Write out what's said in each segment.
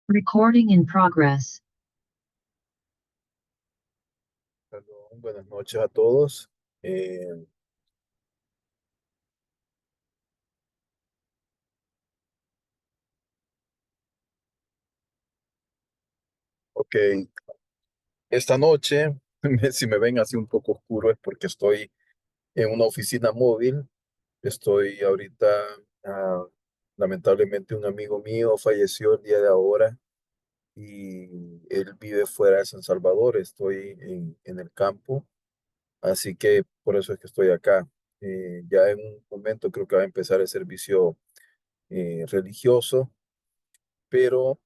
Recording in progress. Perdón, buenas noches a todos. Eh, ok, esta noche, si me ven así un poco oscuro, es porque estoy en una oficina móvil. Estoy ahorita, ah, lamentablemente un amigo mío falleció el día de ahora y él vive fuera de San Salvador. Estoy en el campo, así que por eso es que estoy acá. Ya en un momento creo que va a empezar el servicio religioso, pero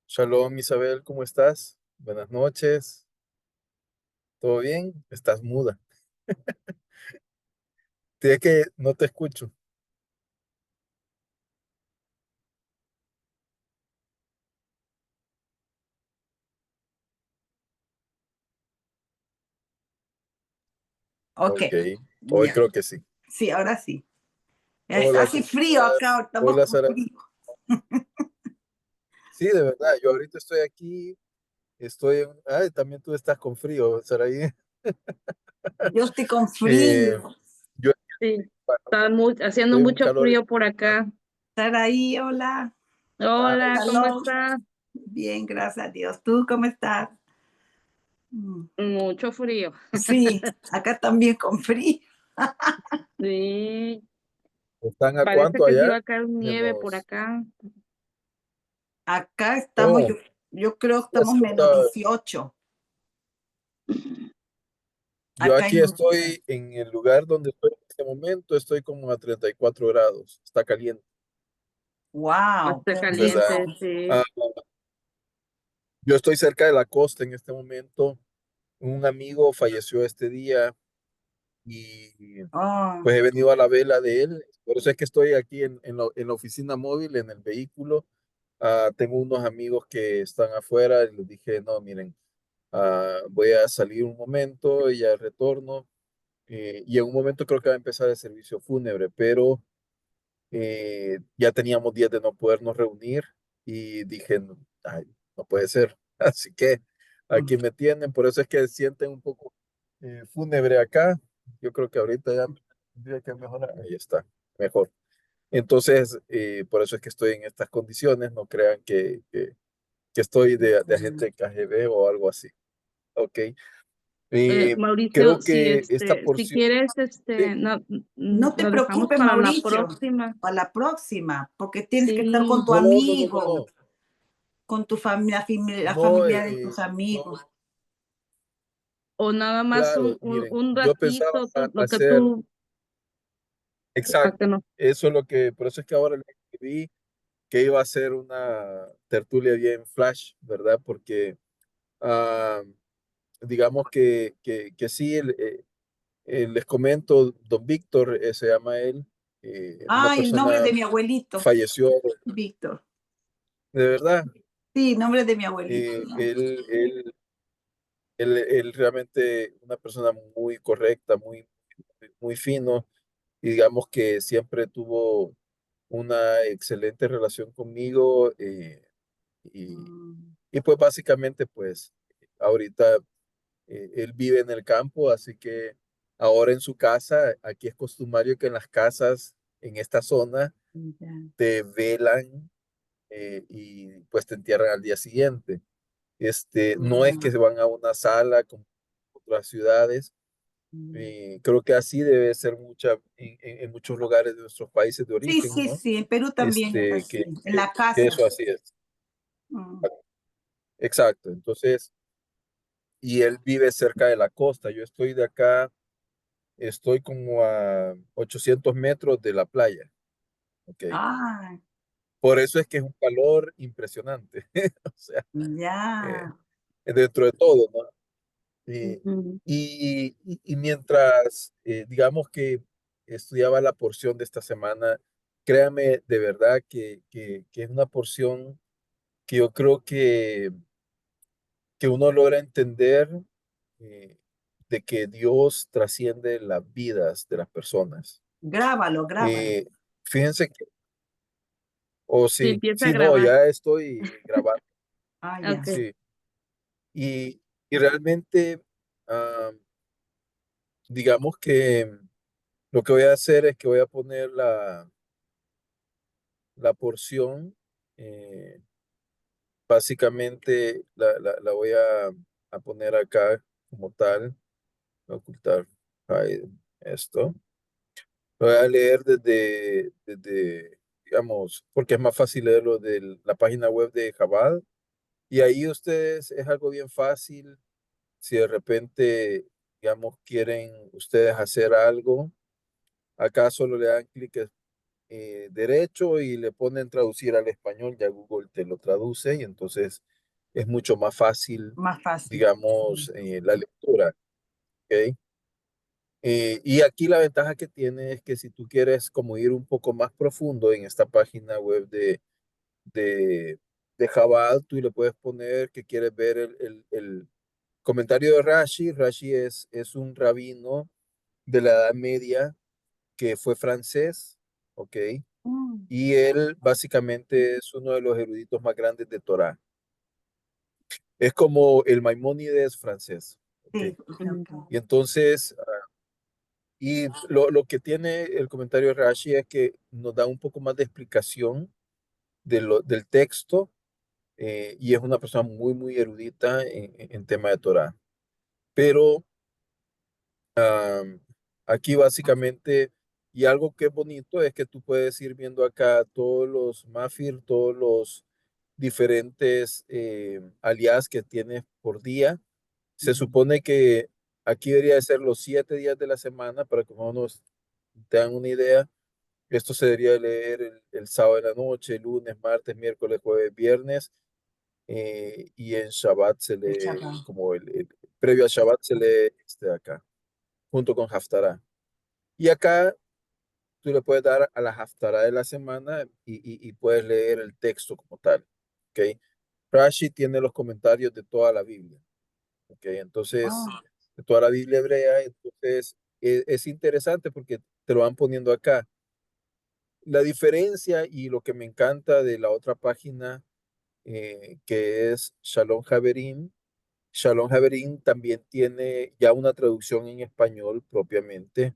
Shalom, Isabel, ¿cómo estás? Buenas noches. ¿Todo bien? Estás muda. Tía que no te escucho. Ok, Ok, hoy ya. creo que sí. Sí, ahora sí. Hola, Hace ¿cómo frío estás? acá, estamos Hola, con Sara. frío. Sí, de verdad, yo ahorita estoy aquí, Ay, también tú estás con frío, Saraí. Yo estoy con Eh, frío. yo Sí, bueno, está haciendo estoy en un mucho calor frío por impresionante. acá. Estar ahí, hola. Hola, ¿cómo Shalom. está? Bien, gracias a Dios. ¿Tú cómo estás? Mm, Mucho frío. Sí, acá también con frío. Sí, ¿Están a parece cuánto que sí allá? va a caer nieve por Menos. acá. Acá estamos, Oh, yo creo que ya estamos cerca. -18. Yo Acá aquí en estoy en el lugar donde estoy en este momento, estoy como a 34 grados. Está caliente, wow, Está qué rico. ¿verdad? caliente, sí. Ah, yo estoy cerca de la costa en este momento. Un amigo falleció este día y Oh, pues he venido a la vela de él. Por eso es que estoy aquí en la oficina móvil, en el vehículo. Tengo unos amigos que están afuera y les dije, no, miren, voy a salir un momento y ya retorno. Y en un momento creo que va a empezar el servicio fúnebre, pero ya teníamos días de no podernos reunir y dije, no, ay, no puede ser. Así que aquí me tienen, por eso es que sienten un poco fúnebre acá. Yo creo que ahorita ya tendría que mejorar. Ahí está, mejor. Entonces, por eso es que estoy en estas condiciones. No crean que estoy de agente KGB o algo así. Ok. Eh, Mauricio, Creo que esta si porción. quieres, Sí, no te lo dejamos preocupes, para la Mauricio, próxima. para la próxima, porque tienes que estar con Sí, tu no, no, no, no, amigo, no. con tu familia, la No, familia de tus amigos. o nada más claro, miren, un yo pensaba ratito, lo que hacer, tú, para que exacto, no. eso es lo que, por eso es que ahora le escribí que iba a ser una tertulia bien flash, ¿verdad? Porque ah, digamos que sí, les comento, don Víctor, se llama él, una Ay, el nombre persona de mi abuelito, falleció, Víctor. de verdad, Sí, nombre de mi abuelito. eh, él, él, él realmente una persona muy correcta, muy fino, y digamos que siempre tuvo una excelente relación conmigo y, Mm, y pues básicamente pues ahorita él vive en el campo, así que ahora en su casa, aquí es costumbre que en las casas en esta zona ya. te velan y pues te entierran al día siguiente. No es que Mm, se van a una sala como otras ciudades. mm. Creo que así debe ser en muchos lugares de nuestros países de Sí, origen, sí, ¿no? sí, en Perú también es Este, así, que, en que- la que casa. eso así es. Mm. Exacto. Entonces, y él vive cerca de la costa. Yo estoy de acá, estoy como a 800 metros de la playa. Ok. Ah, Por eso es que es un calor impresionante. O sea, eh, ya. dentro de todo, ¿no? Eh, Ujú. y mientras, digamos que estudiaba la porción de esta semana, créame de verdad que es una porción que yo creo que uno logra entender eh, de que Dios trasciende las vidas de las personas. Grábalo, grábalo. Fíjense que, oh Sí, sí, empieza a sí, no, grabar. ya estoy grabando, Ah, ya. Ok. sí. Y realmente, ah, digamos que lo que voy a hacer es que voy a poner la porción, básicamente la voy a poner acá como tal, ocultar ahí, esto. Lo voy a leer desde, digamos, porque es más fácil leerlo de la página web de Jabal. Y ahí ustedes, es algo bien fácil. Si de repente, digamos, quieren ustedes hacer algo, acá solo le dan clic derecho y le ponen traducir al español, ya Google te lo traduce y entonces es mucho más fácil, Más fácil. digamos, la lectura. ¿Ok? Y aquí la ventaja que tiene es que si tú quieres como ir un poco más profundo en esta página web de, de Jabal, tú le puedes poner que quieres ver el comentario de Rashi. Rashi es un rabino de la Edad Media que fue francés, ¿ok? Mm, Y él básicamente es uno de los eruditos más grandes de Torah. Es como el Maimónides francés, ¿ok? sí, Mm. ok. Y entonces, y lo que tiene el comentario de Rashi es que nos da un poco más de explicación del texto, y es una persona muy, muy erudita en tema de Torah. Pero aquí básicamente, y algo que es bonito es que tú puedes ir viendo acá todos los mafir, todos los diferentes alias que tienes por día. Se supone que aquí debería de ser los 7 días de la semana para que más o menos te dan una idea. Esto se debería de leer el sábado de la noche, lunes, martes, miércoles, jueves, viernes, y en Shabbat se El lee, Shabbat. como previo a Shabbat se lee este de acá, junto con Haftarah. Y acá tú le puedes dar a la Haftarah de la semana y puedes leer el texto como tal. ¿Ok? Rashi tiene los comentarios de toda la Biblia. ¿Ok? Entonces, Ah, de toda la Biblia hebrea. Entonces, es interesante porque te lo van poniendo acá. La diferencia y lo que me encanta de la otra página, que es Shalom Haverim también tiene ya una traducción en español propiamente,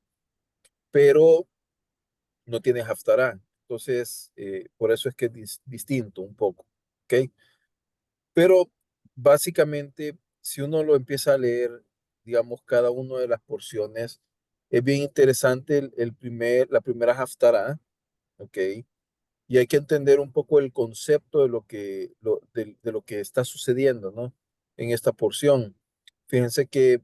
pero no tiene Haftarah. Entonces, por eso es que es distinto un poco. ¿Ok? Pero básicamente, si uno lo empieza a leer, digamos, cada una de las porciones, es bien interesante la primera Haftarah, ¿ok? Y hay que entender un poco el concepto de lo que está sucediendo, ¿no? En esta porción. Fíjense que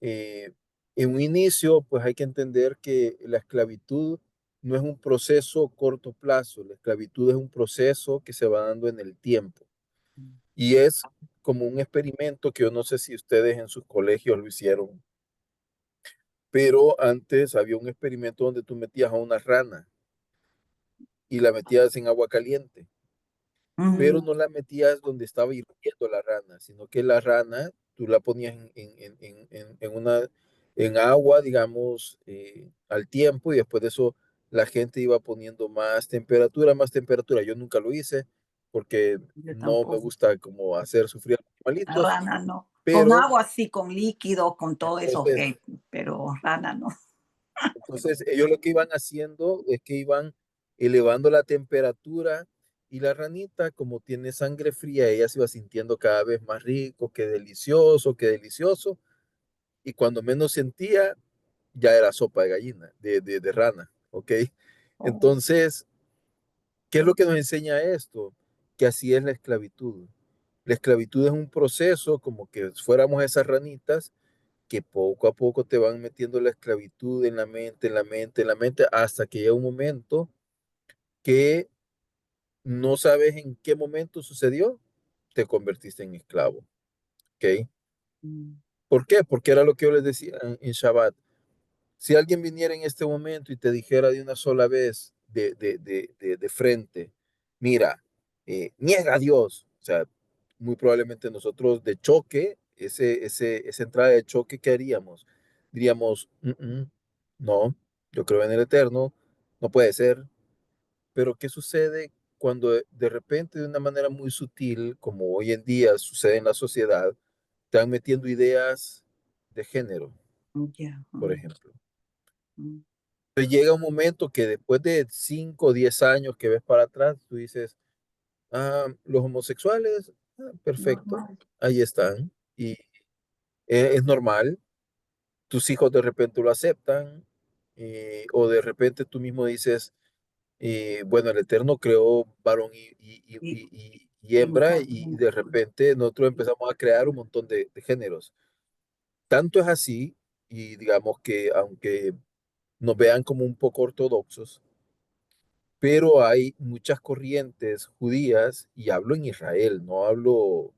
en un inicio, pues hay que entender que la esclavitud no es un proceso corto plazo, la esclavitud es un proceso que se va dando en el tiempo. Y es como un experimento que yo no sé si ustedes en sus colegios lo hicieron, pero antes había un experimento donde tú metías a una rana y la metías en agua caliente, pero ujú, no la metías donde estaba hirviendo la rana, sino que la rana tú la ponías en agua, digamos, al tiempo, y después de eso la gente iba poniendo más temperatura. Yo nunca lo hice porque yo no me tampoco. gusta como hacer sufrir a los animalitos, Rana no. Con pero agua sí, con líquido, con todo eso, ok, entonces, pero rana no. entonces ellos lo que iban haciendo es que iban elevando la temperatura, y la ranita, como tiene sangre fría, ella se iba sintiendo cada vez más rico, qué delicioso, qué delicioso. Y cuando menos sentía, ya era sopa de gallina, de rana, ¿ok? Oh, Entonces, ¿qué es lo que nos enseña esto? Que así es la esclavitud. La esclavitud es un proceso como que fuéramos esas ranitas que poco a poco te van metiendo la esclavitud en la mente, en la mente, en la mente, hasta que llega un momento que no sabes en qué momento sucedió, te convertiste en esclavo. ¿Ok? mm, ¿Por qué? Porque era lo que yo les decía en Shabbat. Si alguien viniera en este momento y te dijera de una sola vez, de frente, mira, niega a Dios, o sea, muy probablemente nosotros de choque esa entrada de choque, ¿qué haríamos? Diríamos, no, yo creo en el eterno, no puede ser. Pero ¿qué sucede cuando de repente, de una manera muy sutil, como hoy en día sucede en la sociedad, te van metiendo ideas de género, Ya. por ejemplo? Mm. Pero llega un momento que después de 5 o 10 años que ves para atrás, tú dices, los homosexuales, perfecto, Normal. ahí están. Y es normal, tus hijos de repente lo aceptan, o de repente tú mismo dices, bueno, el Eterno creó varón Y, y y hembra, mujer. y de repente nosotros empezamos a crear un montón de géneros. Tanto es así, y digamos que aunque nos vean como un poco ortodoxos, pero hay muchas corrientes judías, y hablo en Israel, no hablo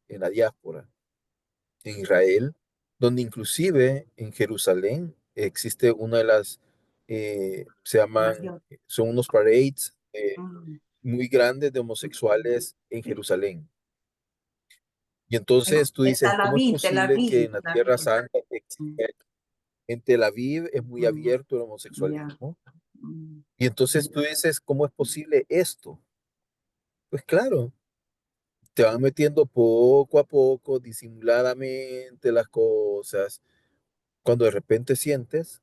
en la diáspora, en Israel, donde inclusive en Jerusalén existe una de las, se llaman, Nación. son unos parades Mm. muy grandes de homosexuales en Jerusalén. Y entonces tú En dices, Tel ¿cómo es Aviv, Tel posible que Aviv, en la Tel Tierra Aviv. Santa Mm. en Tel Aviv es muy Mm. abierto el Ya. homosexualismo? Mm. Y entonces tú dices, ¿cómo es posible esto? Pues claro, te van metiendo poco a poco, disimuladamente las cosas. Cuando de repente sientes,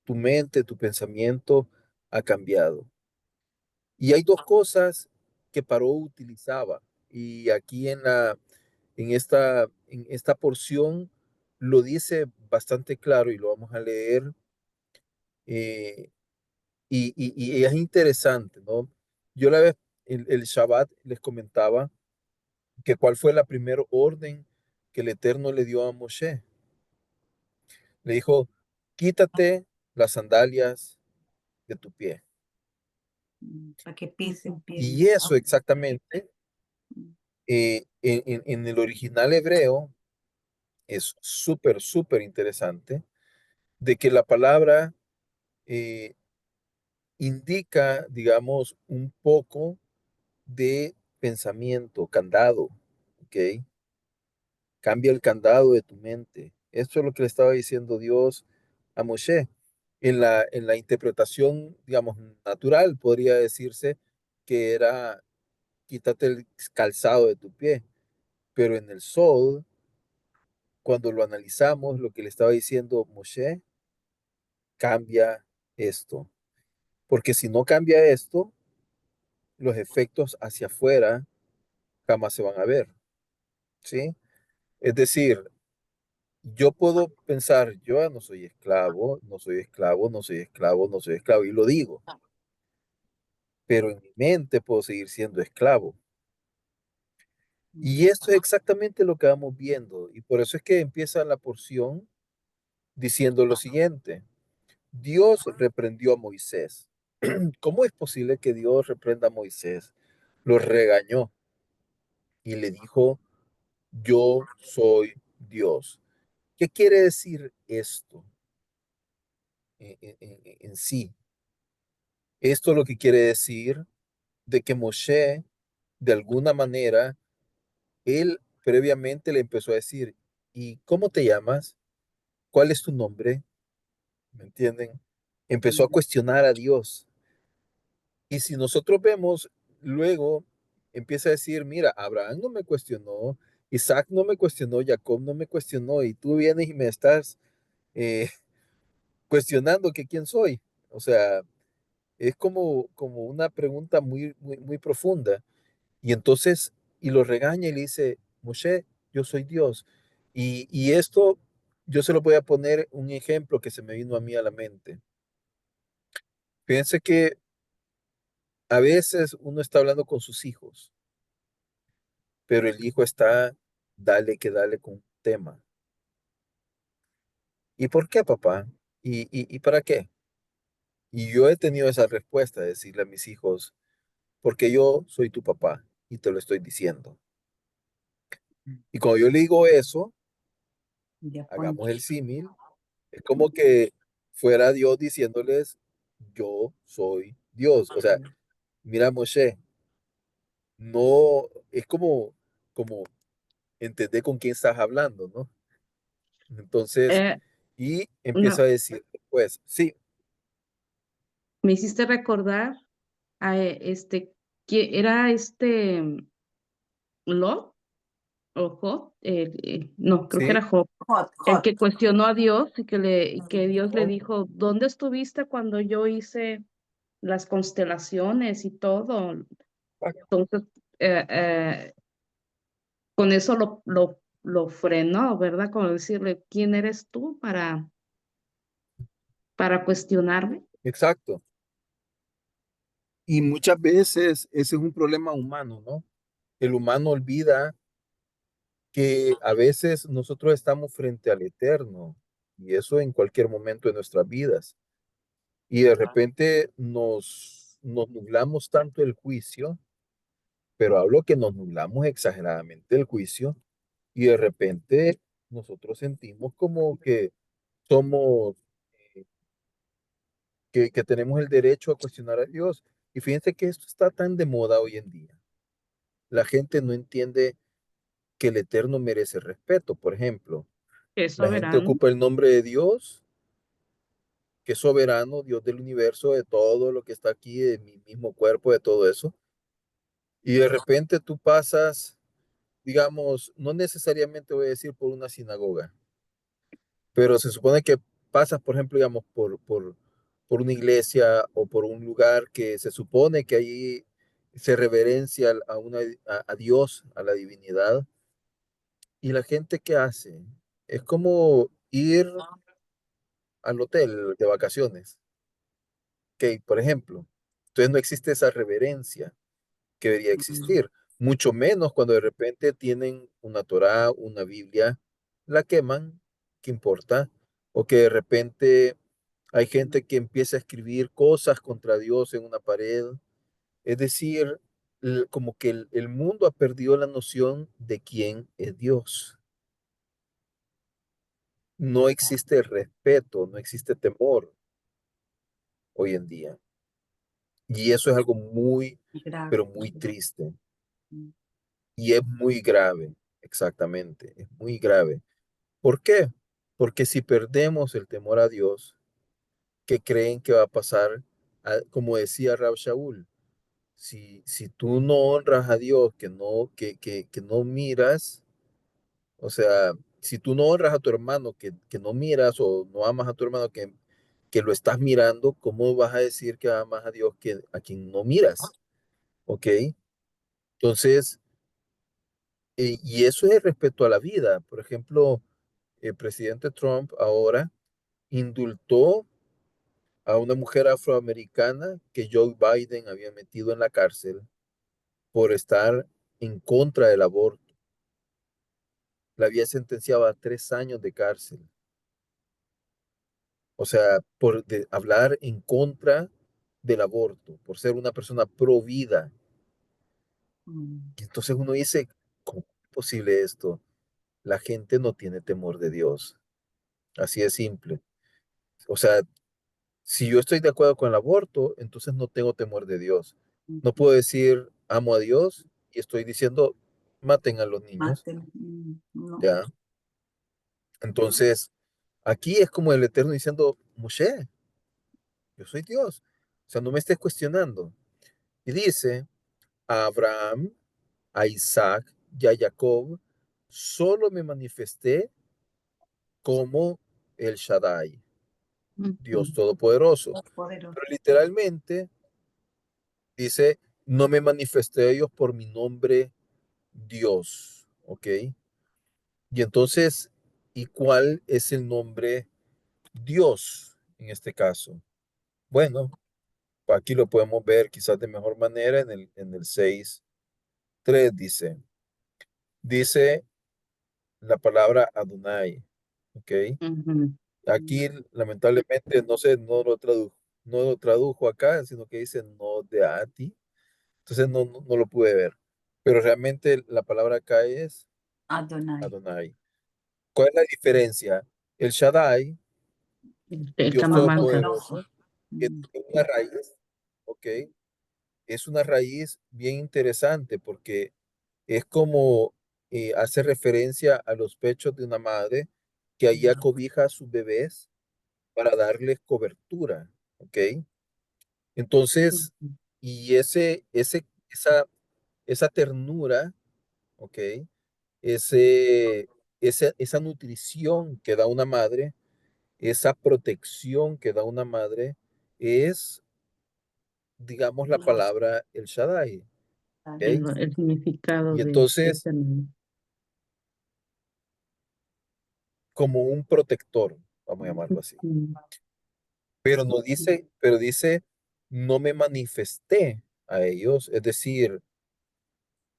tu mente, tu pensamiento ha cambiado. Y hay dos cosas que Paró utilizaba. Y aquí en esta porción lo dice bastante claro y lo vamos a leer. eh, y es interesante, ¿no? Yo la vez, el Shabbat les comentaba que cuál fue la primera orden que el Eterno le dio a Moshe. Le dijo, quítate las sandalias de tu pie. Para que pisen bien. Y eso exactamente, Mm. en el original hebreo, es súper, súper interesante, de que la palabra eh, indica, digamos, un poco de pensamiento, candado, ¿ok? Cambia el candado de tu mente. Esto es lo que le estaba diciendo Dios a Moshe. En la interpretación, digamos, natural, podría decirse que era quítate el calzado de tu pie, pero en el Sol, cuando lo analizamos, lo que le estaba diciendo Moshe, cambia esto, porque si no cambia esto, los efectos hacia afuera jamás se van a ver, ¿sí? Es decir, yo puedo pensar, yo no soy esclavo, no soy esclavo, no soy esclavo, no soy esclavo, y lo digo, pero en mi mente puedo seguir siendo esclavo. Y esto es exactamente lo que vamos viendo, y por eso es que empieza la porción diciendo lo siguiente: Dios reprendió a Moisés. ¿Cómo es posible que Dios reprenda a Moisés? Lo regañó y le dijo, yo soy Dios. ¿Qué quiere decir esto en sí? Esto lo que quiere decir de que Moshe, de alguna manera, él previamente le empezó a decir, ¿y cómo te llamas? ¿Cuál es tu nombre? ¿Me entienden? Empezó a cuestionar a Dios. Y si nosotros vemos, luego empieza a decir, mira, Abraham no me cuestionó, Isaac no me cuestionó, Jacob no me cuestionó, y tú vienes y me estás eh, cuestionando que quién soy. O sea, es como una pregunta muy, muy, muy profunda. Y entonces, y lo regaña y le dice, Moshe, yo soy Dios. Y esto, yo se lo voy a poner un ejemplo que se me vino a mí a la mente. Fíjense que a veces uno está hablando con sus hijos, pero el hijo está, dale que dale con un tema. ¿Y por qué, papá? ¿Y para qué? Y yo he tenido esa respuesta de decirle a mis hijos, porque yo soy tu papá y te lo estoy diciendo. Y cuando yo le digo eso, Ya, hagamos Poncho. el símil, es como que fuera Dios diciéndoles, yo soy Dios. O sea, mira, Moshe, no, es como entender con quién estás hablando, ¿no? Entonces, Eh, y empieza a no, decir, pues, sí, me hiciste recordar a que era Lot o Job, no, creo que sí, era Job, Hot, el hot. que cuestionó a Dios y que Dios le oh, dijo, ¿dónde estuviste cuando yo hice las constelaciones y todo? Entonces, eh, eh, con eso lo frenó, ¿verdad? Como decirle, ¿quién eres tú para cuestionarme? exacto. Y muchas veces ese es un problema humano, ¿no? El humano olvida que a veces nosotros estamos frente al eterno y eso en cualquier momento de nuestras vidas. Y de repente nos nublamos tanto el juicio, pero hablo que nos nublamos exageradamente el juicio y de repente nosotros sentimos como que somos, eh, que tenemos el derecho a cuestionar a Dios. Y fíjense que esto está tan de moda hoy en día. La gente no entiende que el eterno merece respeto. Por ejemplo, Que es la gente soberano. ocupa el nombre de Dios, que es soberano, Dios del universo, de todo lo que está aquí, de mi mismo cuerpo, de todo eso. Y de repente tú pasas, digamos, no necesariamente voy a decir por una sinagoga, pero se supone que pasas, por ejemplo, digamos, por una iglesia o por un lugar que se supone que allí se reverencia a Dios, a la divinidad. Y la gente que hace es como ir al hotel de vacaciones, que, por ejemplo, entonces no existe esa reverencia que debería Mm, existir, mucho menos cuando de repente tienen una Torá, una Biblia, la queman, ¿qué importa? O que de repente hay gente que empieza a escribir cosas contra Dios en una pared. Es decir, como que el mundo ha perdido la noción de quién es Dios. No existe respeto, no existe temor hoy en día. Y eso es algo muy, grave. pero muy triste. Mm, Y es muy grave, exactamente, es muy grave. ¿Por qué? Porque si perdemos el temor a Dios, ¿qué creen que va a pasar? Como decía Rab Shaul, si tú no honras a Dios, que no miras, o sea, si tú no honras a tu hermano, que no miras o no amas a tu hermano, que lo estás mirando, ¿cómo vas a decir que amas a Dios a quien no miras? ¿Ok? Entonces, y eso es respecto a la vida. Por ejemplo, el presidente Trump ahora indultó a una mujer afroamericana que Joe Biden había metido en la cárcel por estar en contra del aborto. La había sentenciado a 3 años de cárcel. O sea, por hablar en contra del aborto, por ser una persona pro vida. mm, Y entonces uno dice, ¿cómo es posible esto? La gente no tiene temor de Dios. Así de simple. O sea, si yo estoy de acuerdo con el aborto, entonces no tengo temor de Dios. No mm. puedo decir amo a Dios y estoy diciendo maten a los niños, Mátelo. No. ¿ya? Entonces, aquí es como el Eterno diciendo, Moshe, yo soy Dios. O sea, no me estés cuestionando. Y dice, a Abraham, a Isaac y a Jacob, solo me manifesté como el Shaddai, Dios Ujú. Todopoderoso. Poderoso. Pero literalmente dice, no me manifesté a ellos por mi nombre Dios, ¿ok? Y entonces, ¿y cuál es el nombre Dios en este caso? Bueno, aquí lo podemos ver quizás de mejor manera en el 6:3 dice la palabra Adonai, ¿ok? Ujú. Aquí lamentablemente no sé, no lo tradujo acá, sino que dice no de Ati, entonces no lo pude ver, pero realmente la palabra acá es Adonai. Adonai. ¿Cuál es la diferencia? El Shaddai, El Dios Camamanca. Todopoderoso, que Mm, tiene una raíz, ¿ok? Es una raíz bien interesante porque es como, hace referencia a los pechos de una madre que allá cobija a sus bebés para darles cobertura, ¿ok? Entonces, y esa ternura, ¿ok? Esa nutrición que da una madre, esa protección que da una madre, es, digamos, la palabra el Shaddai, ¿ok? El significado Y de entonces, ese nombre. como un protector, vamos a llamarlo así. Mm, Pero dice, no me manifesté a ellos, es decir,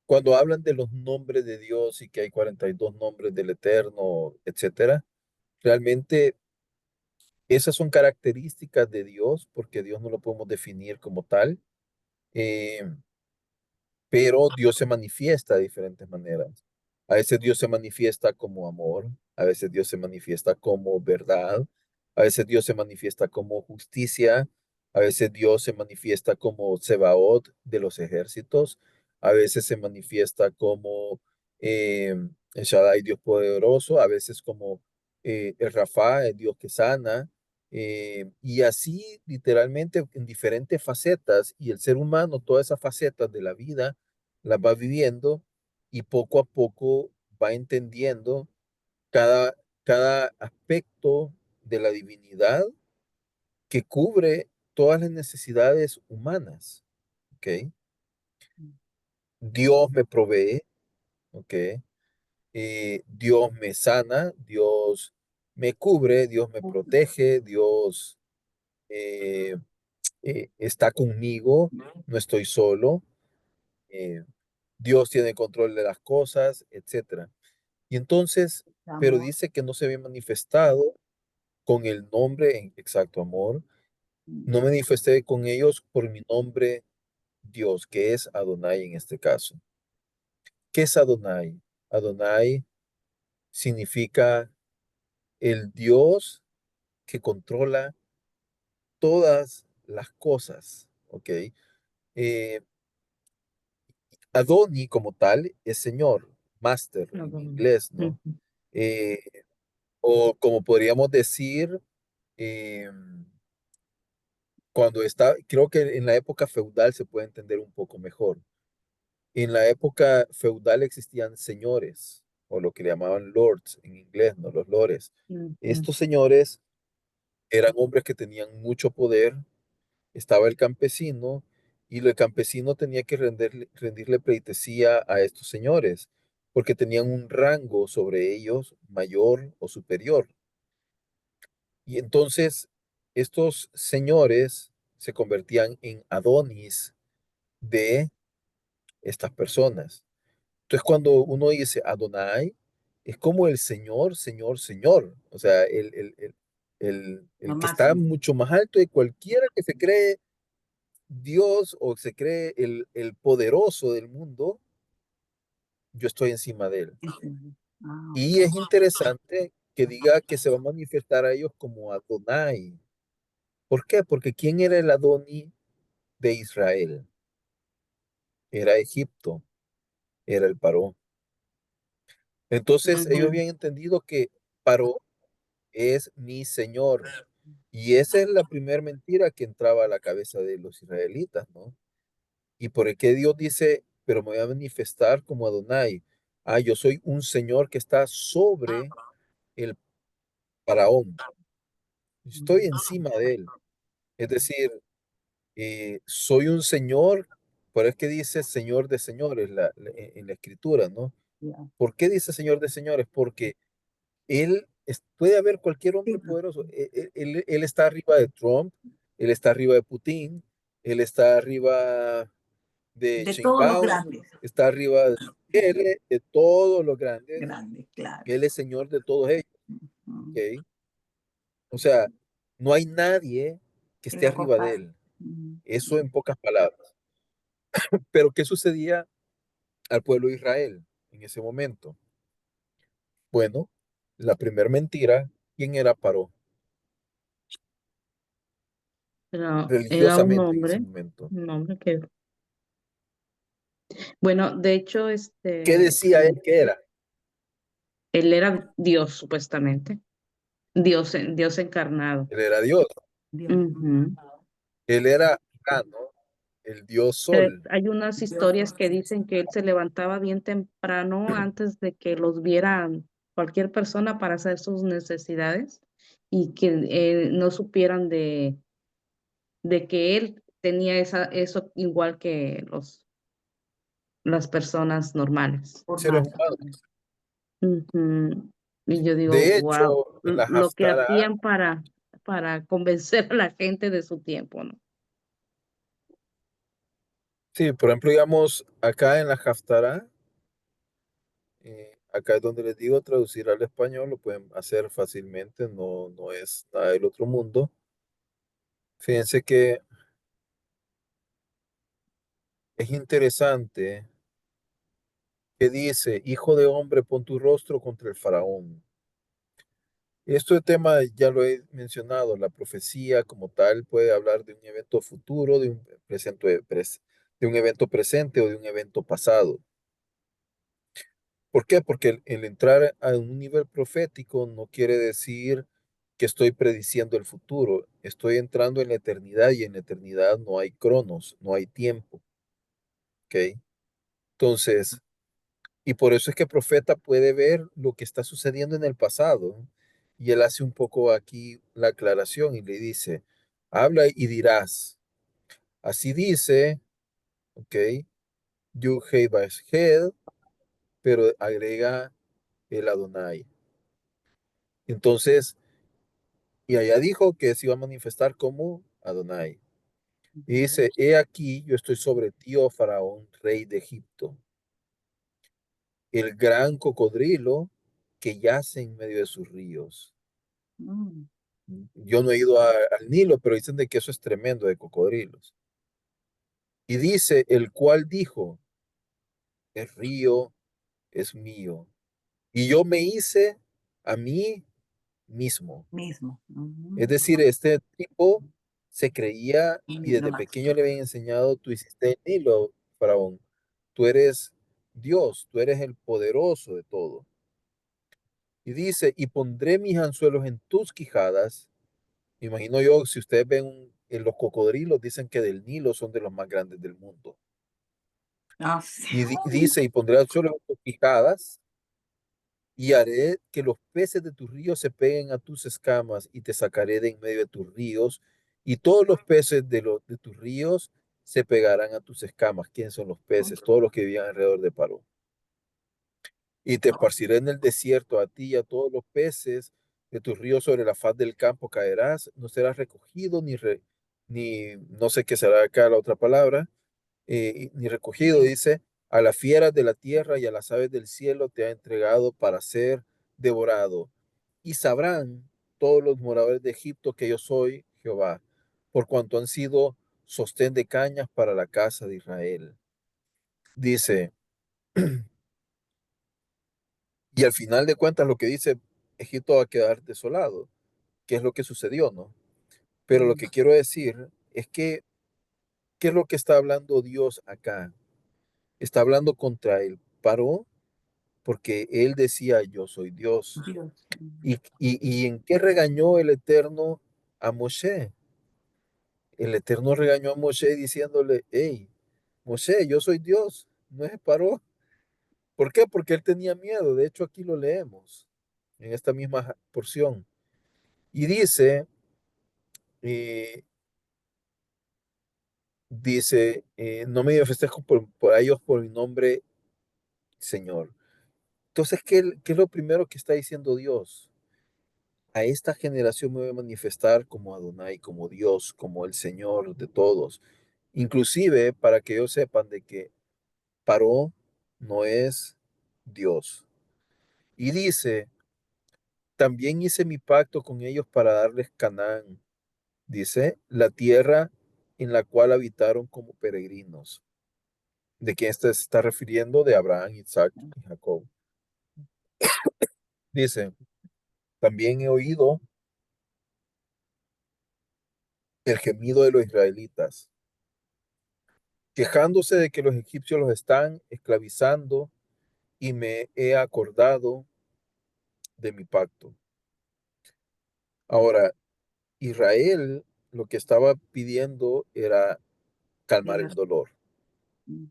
cuando hablan de los nombres de Dios y que hay 42 nombres del Eterno, etcétera, realmente esas son características de Dios, porque Dios no lo podemos definir como tal, eh, pero Dios se manifiesta de diferentes maneras. A veces Dios se manifiesta como amor, a veces Dios se manifiesta como verdad, a veces Dios se manifiesta como justicia, a veces Dios se manifiesta como Sebaot de los ejércitos, a veces se manifiesta como el Shaddai, Dios poderoso, a veces como el Rafa, el Dios que sana, y así literalmente en diferentes facetas, y el ser humano, todas esas facetas de la vida, las va viviendo y poco a poco va entendiendo cada, cada aspecto de la divinidad que cubre todas las necesidades humanas, ¿ok? Dios me provee, ¿ok? Dios me sana, Dios me cubre, Dios me protege, Dios eh, está conmigo, no estoy solo, eh, Dios tiene control de las cosas, etcétera. Y entonces, pero Amor. dice que no se había manifestado con el nombre en exacto amor. No me manifesté con ellos por mi nombre Dios, que es Adonai en este caso. ¿Qué es Adonai? Adonai significa el Dios que controla todas las cosas, ¿ok? Adoni como tal es Señor, Master no, en no, inglés, no. ¿no? Eh, o como podríamos decir, eh, cuando está, creo que en la época feudal se puede entender un poco mejor. En la época feudal existían señores, o lo que le llamaban lords en inglés, ¿no? Los lores. Ujú, Estos señores eran hombres que tenían mucho poder, estaba el campesino, y el campesino tenía que rendirle pleitesía a estos señores, porque tenían un rango sobre ellos mayor o superior. Y entonces estos señores se convertían en adonis de estas personas. Entonces cuando uno dice Adonai, es como el Señor, Señor, Señor. O sea, Lo el que está máximo. mucho más alto de cualquiera que se cree Dios o se cree el poderoso del mundo, yo estoy encima de él. Y es Ok. interesante que diga que se va a manifestar a ellos como Adonai. ¿Por qué? Porque ¿quién era el Adoni de Israel? Era Egipto, era el Paró. Entonces ellos ujú, habían entendido que Paró es mi Señor. Y esa es la primera mentira que entraba a la cabeza de los israelitas, ¿no? Y por el que Dios dice, pero me voy a manifestar como Adonai. Ah, yo soy un Señor que está sobre el faraón. Estoy encima de él. Es decir, soy un Señor, por eso es que dice Señor de señores en la escritura, ¿no? Ya. ¿Por qué dice Señor de señores? Porque puede haber cualquier Sí, hombre poderoso. Él está arriba de Trump, él está arriba de Putin, él está arriba de de todos los Sheinbaum, grandes, está arriba de todos los grandes. grandes, claro. Él es Señor de todos ellos, Mm, ¿ok? O sea, no hay nadie que que esté lo arriba de compara. él. Eso en pocas palabras. Pero ¿qué sucedía al pueblo de Israel en ese momento? Bueno, la primera mentira, ¿quién era Paró? Era Religiosamente en ese un momento. hombre que Bueno, de hecho, ¿Qué decía él que era? él era Dios, supuestamente. Dios, Dios encarnado. Él era Dios. Dios. Ujú. Él era Ra, ¿no? El Dios Sol. Hay unas historias que dicen que él se levantaba bien temprano antes de que los vieran cualquier persona para hacer sus necesidades y que no supieran de que él tenía eso igual que las personas normales. Seres Formal. humanos. Ujú. Y yo digo, De wow, hecho, en la lo que Haftarah, hacían para convencer a la gente de su tiempo, ¿no? sí, por ejemplo, digamos, acá en la Haftarah, acá es donde les digo traducir al español, lo pueden hacer fácilmente, no, no es nada del otro mundo. Fíjense que es interesante que dice, hijo de hombre, pon tu rostro contra el faraón. Este tema ya lo he mencionado, la profecía como tal puede hablar de un evento futuro, de un de un evento presente o de un evento pasado. ¿Por qué? Porque el entrar a un nivel profético no quiere decir que estoy prediciendo el futuro. Estoy entrando en la eternidad y en la eternidad no hay cronos, no hay tiempo. ¿Ok? Entonces, y por eso es que el profeta puede ver lo que está sucediendo en el pasado. Y él hace un poco aquí la aclaración y le dice, habla y dirás, así dice, ¿ok? Yud-Heh Vav-Heh, pero agrega el Adonai. Entonces, y allá dijo que se iba a manifestar como Adonai. Y dice, he aquí, yo estoy sobre ti, oh Faraón, rey de Egipto, el gran cocodrilo que yace en medio de sus ríos. Mm, Yo no he ido al Nilo, pero dicen de que eso es tremendo de cocodrilos. Y dice, el cual dijo, el río es mío. Y yo me hice a mí mismo. mismo. Es decir, este tipo se creía y Lo desde máximo. pequeño le habían enseñado, tú hiciste el Nilo, Faraón. Tú eres Dios, tú eres el poderoso de todo. Y dice, y pondré mis anzuelos en tus quijadas. Me imagino yo, si ustedes ven en los cocodrilos, dicen que del Nilo son de los más grandes del mundo. Ah, sí. Y dice, y pondré anzuelos en tus quijadas y haré que los peces de tus ríos se peguen a tus escamas y te sacaré de en medio de tus ríos y todos los peces de tus ríos se pegarán a tus escamas. ¿Quiénes son los peces? Todos los que vivían alrededor de Paró. Y te esparciré en el desierto a ti y a todos los peces de tus ríos sobre la faz del campo caerás, no serás recogido ni no sé qué será acá la otra palabra, ni recogido, dice, a las fieras de la tierra y a las aves del cielo te ha entregado para ser devorado. Y sabrán todos los moradores de Egipto que yo soy Jehová, por cuanto han sido sostén de cañas para la casa de Israel. Dice, y al final de cuentas lo que dice, Egipto va a quedar desolado, que es lo que sucedió, ¿no? Pero lo Mm, que quiero decir es que, ¿qué es lo que está hablando Dios acá? Está hablando contra el Paró porque él decía, yo soy Dios. Dios. ¿Y en qué regañó el Eterno a Moshe? El Eterno regañó a Moshe diciéndole, hey, Moshe, yo soy Dios, no es Paró. ¿Por qué? Porque él tenía miedo. De hecho, aquí lo leemos en esta misma porción. Y eh, no me festejo por ellos por mi nombre, Señor. Entonces, ¿qué es lo primero que está diciendo Dios? A esta generación me voy a manifestar como Adonai, como Dios, como el Señor de todos. Inclusive para que ellos sepan de que Paró no es Dios. Y dice, también hice mi pacto con ellos para darles Canaán, dice, la tierra en la cual habitaron como peregrinos. ¿De quién se está refiriendo? De Abraham, Isaac y Jacob. Dice, también he oído el gemido de los israelitas quejándose de que los egipcios los están esclavizando y me he acordado de mi pacto. Ahora, Israel lo que estaba pidiendo era calmar el Diga. dolor, Mm,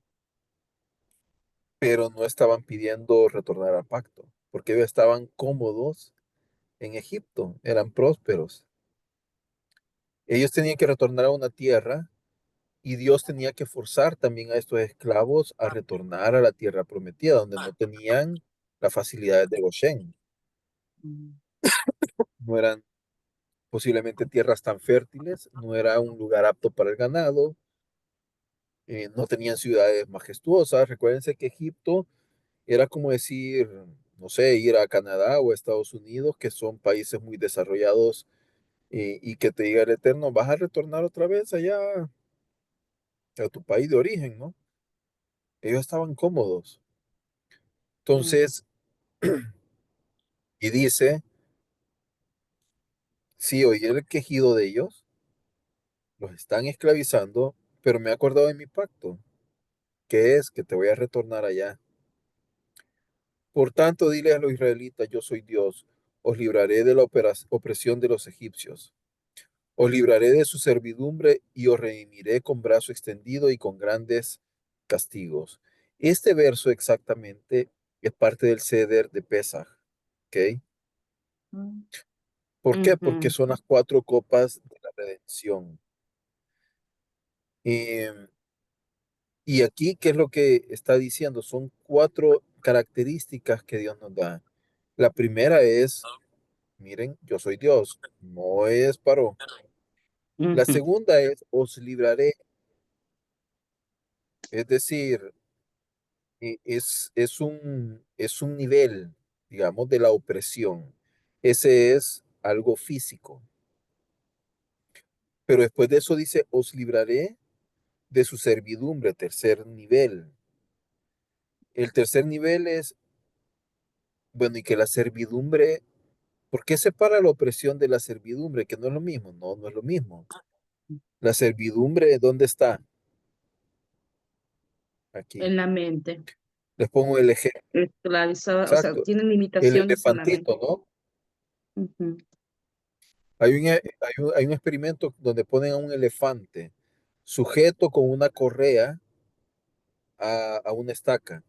pero no estaban pidiendo retornar al pacto, porque ellos estaban cómodos en Egipto, eran prósperos. Ellos tenían que retornar a una tierra y Dios tenía que forzar también a estos esclavos a retornar a la tierra prometida, donde no tenían las facilidades de Goshen. mm, No eran posiblemente tierras tan fértiles, no era un lugar apto para el ganado, no tenían ciudades majestuosas. Recuérdense que Egipto era como decir, no sé, ir a Canadá o a Estados Unidos, que son países muy desarrollados y que te diga el Eterno, vas a retornar otra vez allá a tu país de origen, ¿no? Ellos estaban cómodos. mm, Entonces, y dice, sí, oí el quejido de ellos, los están esclavizando, pero me he acordado de mi pacto, que es que te voy a retornar allá. Por tanto, dile a los israelitas, yo soy Dios, os libraré de la opresión de los egipcios, os libraré de su servidumbre y os redimiré con brazo extendido y con grandes castigos. Este verso exactamente es parte del ceder de Pesaj, ¿ok? mm, ¿Por qué? Porque Ujú. son las cuatro copas de la redención. Em, y aquí, ¿qué es lo que está diciendo? Son cuatro características que Dios nos da. La primera es, miren, yo soy Dios, no es paro. La Ujú. segunda es, os libraré, es decir, es un nivel, digamos, de la opresión. Ese es algo físico. Pero después de eso dice, os libraré de su servidumbre, tercer nivel. El tercer nivel es, bueno, y que la servidumbre, ¿por qué separa la opresión de la servidumbre? Que no es lo mismo, no, no es lo mismo. La servidumbre, ¿dónde está? Aquí. En la mente, Les pongo el ejemplo, esclavizada, o sea, exacto. tienen El limitaciones en la mente. elefantito, ¿no? Ujú. Hay un experimento donde ponen a un elefante sujeto con una correa a una estaca.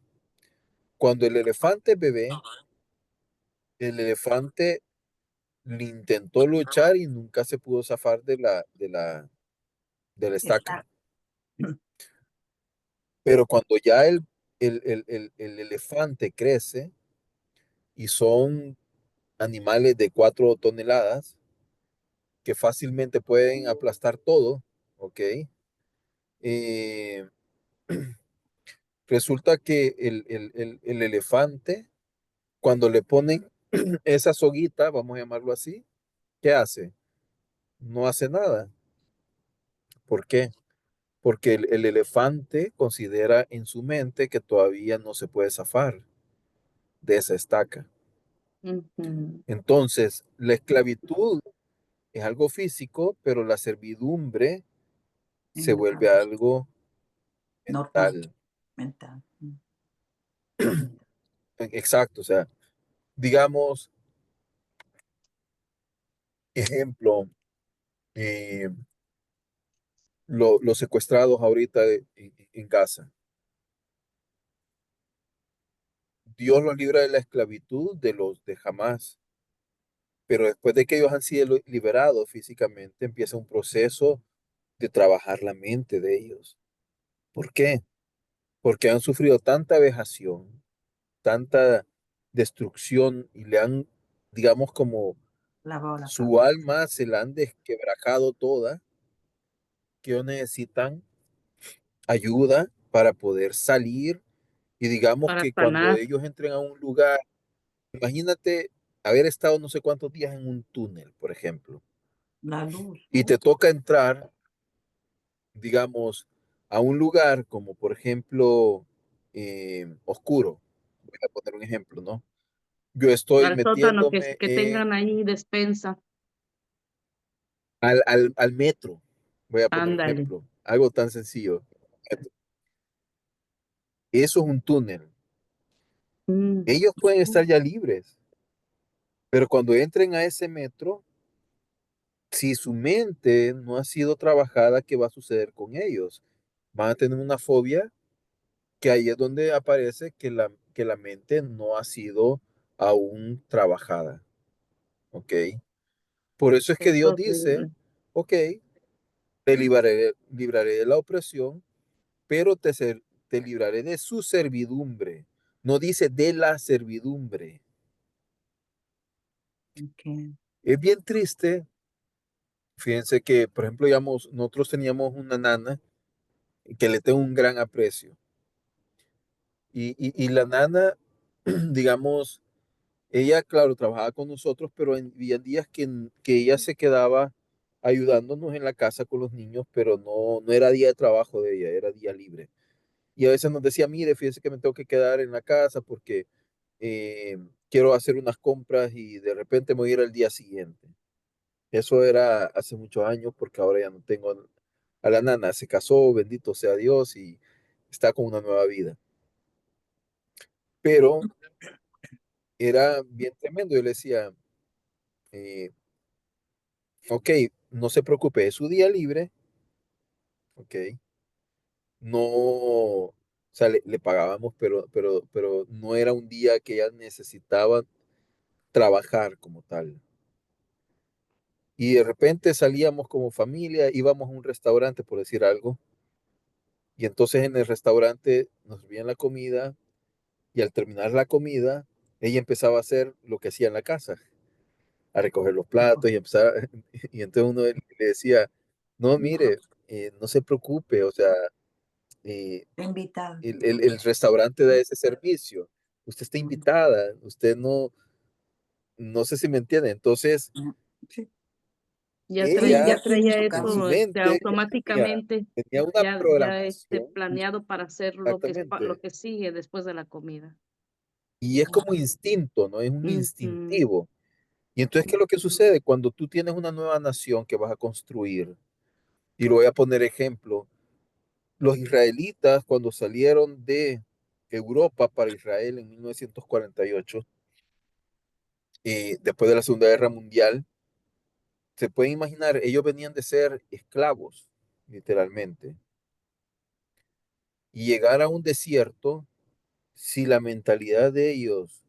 Cuando el elefante es bebé, el elefante le intentó luchar y nunca se pudo zafar de la estaca. está. Pero cuando ya el elefante crece y son animales de 4 toneladas que fácilmente pueden aplastar todo, ¿ok? Eh, resulta que el elefante, cuando le ponen esa soguita, vamos a llamarlo así, ¿qué hace? No hace nada. ¿Por qué? Porque el elefante considera en su mente que todavía no se puede zafar de esa estaca. Ujú. Entonces, la esclavitud es algo físico, pero la servidumbre En se la vuelve cabeza. algo Normal, mental. mental. Mm, Exacto, o sea, digamos, ejemplo, eh, los secuestrados ahorita en Gaza. Dios los libra de la esclavitud de los de Hamás, pero después de que ellos han sido liberados físicamente, empieza un proceso de trabajar la mente de ellos. ¿Por qué? Porque han sufrido tanta vejación, tanta destrucción y le han, digamos, como La bola, su papá. alma se la han desquebrajado toda, que ellos necesitan ayuda para poder salir y digamos Para que cuando sanar, ellos entren a un lugar, imagínate haber estado no sé cuántos días en un túnel, por ejemplo, La luz. y te toca entrar, digamos, a un lugar como por ejemplo oscuro. Voy a poner un ejemplo, ¿no? Yo estoy al sótano metiéndome que tengan ahí despensa. al metro. Voy a poner un Ándale. ejemplo, algo tan sencillo. eso es un túnel. Mm, Ellos pueden estar ya libres, pero cuando entren a ese metro, si su mente no ha sido trabajada, ¿qué va a suceder con ellos? Van a tener una fobia que ahí es donde aparece que la mente no ha sido aún trabajada. ¿Ok? Por eso es que es Dios dice, horrible. ok, te libraré de la opresión, pero te libraré de su servidumbre. No dice de la servidumbre. Ok. Es bien triste. Fíjense que, por ejemplo, digamos, nosotros teníamos una nana que le tengo un gran aprecio. Y la nana, digamos, ella, claro, trabajaba con nosotros, pero había días que ella se quedaba ayudándonos en la casa con los niños, pero no era día de trabajo de ella, era día libre. Y a veces nos decía, mire, fíjese que me tengo que quedar en la casa porque quiero hacer unas compras y de repente me voy a ir al día siguiente. Eso era hace muchos años porque ahora ya no tengo a la nana, se casó, bendito sea Dios y está con una nueva vida. Pero era bien tremendo. Yo le decía, eh, ok, no se preocupe, es su día libre, ok, no, o sea, le pagábamos, pero no era un día que ella necesitaba trabajar como tal. Y de repente salíamos como familia, íbamos a un restaurante, por decir algo, y entonces en el restaurante nos servían la comida, y al terminar la comida, ella empezaba a hacer lo que hacía en la casa, a recoger los platos y empezaba, y entonces uno le decía, no, mire, no se preocupe, o sea, eh, Invitado. el restaurante da ese servicio, usted está invitada, usted no sé si me entiende, entonces Sí. ella Ya tiene Ya traía su en su casa. eso mente ya automáticamente, tenía una ya programación, planeado para hacer lo exactamente, que sigue después de la comida. y es como instinto, ¿no? Es un Ujú. instintivo. Y entonces, ¿qué es lo que sucede? Cuando tú tienes una nueva nación que vas a construir, y lo voy a poner ejemplo, los israelitas cuando salieron de Europa para Israel en 1948, después de la Segunda Guerra Mundial, se pueden imaginar, ellos venían de ser esclavos, literalmente, y llegar a un desierto, si la mentalidad de ellos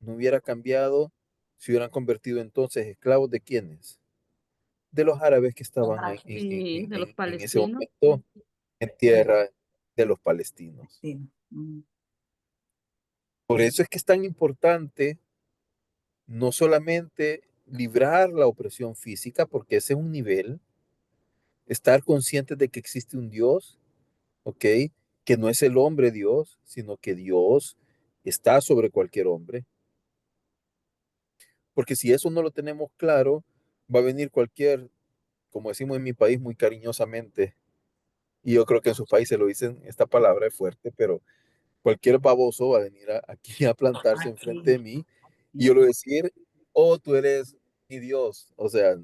no hubiera cambiado, se hubieran convertido entonces esclavos de quiénes? De los árabes que estaban Sí, de los en ese palestinos. momento en tierra de los palestinos. Sí. Mm. Por eso es que es tan importante no solamente librar la opresión física, porque ese es un nivel, estar conscientes de que existe un Dios, ¿ok? Que no es el hombre Dios, sino que Dios está sobre cualquier hombre. Porque si eso no lo tenemos claro, va a venir cualquier, como decimos en mi país muy cariñosamente, y yo creo que en sus países lo dicen, esta palabra es fuerte, pero cualquier baboso va a venir aquí a plantarse enfrente Aquí. de mí y yo le voy a decir, oh, tú eres mi Dios. O sea,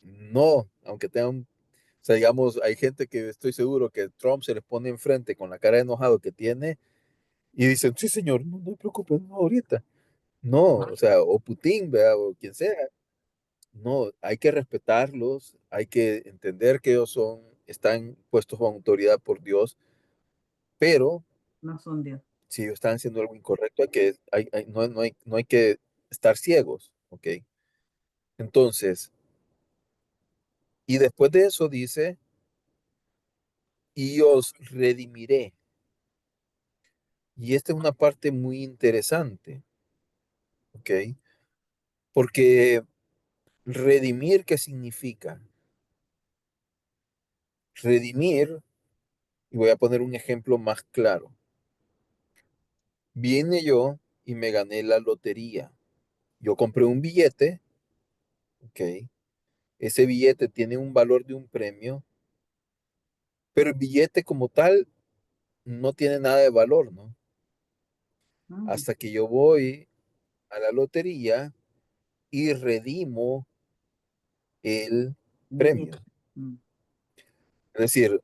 no, aunque tengan, o sea, digamos, hay gente que estoy seguro que Trump se les pone enfrente con la cara de enojado que tiene y dicen, sí, señor, no te preocupes, no, ahorita. No, o sea, o Putin, ¿verdad? O quien sea. No, hay que respetarlos, hay que entender que ellos están puestos bajo autoridad por Dios, pero No son Dios. si ellos están haciendo algo incorrecto, no hay que estar ciegos, ¿ok? Entonces, y después de eso dice, y os redimiré. Y esta es una parte muy interesante, ¿ok? Porque redimir, ¿qué significa? Redimir, y voy a poner un ejemplo más claro. Viene yo y me gané la lotería. Yo compré un billete, ¿ok? Ese billete tiene un valor de un premio, pero el billete como tal no tiene nada de valor, ¿no? Mm. Hasta que yo voy a la lotería y redimo el premio. Billete. Mm. Es decir,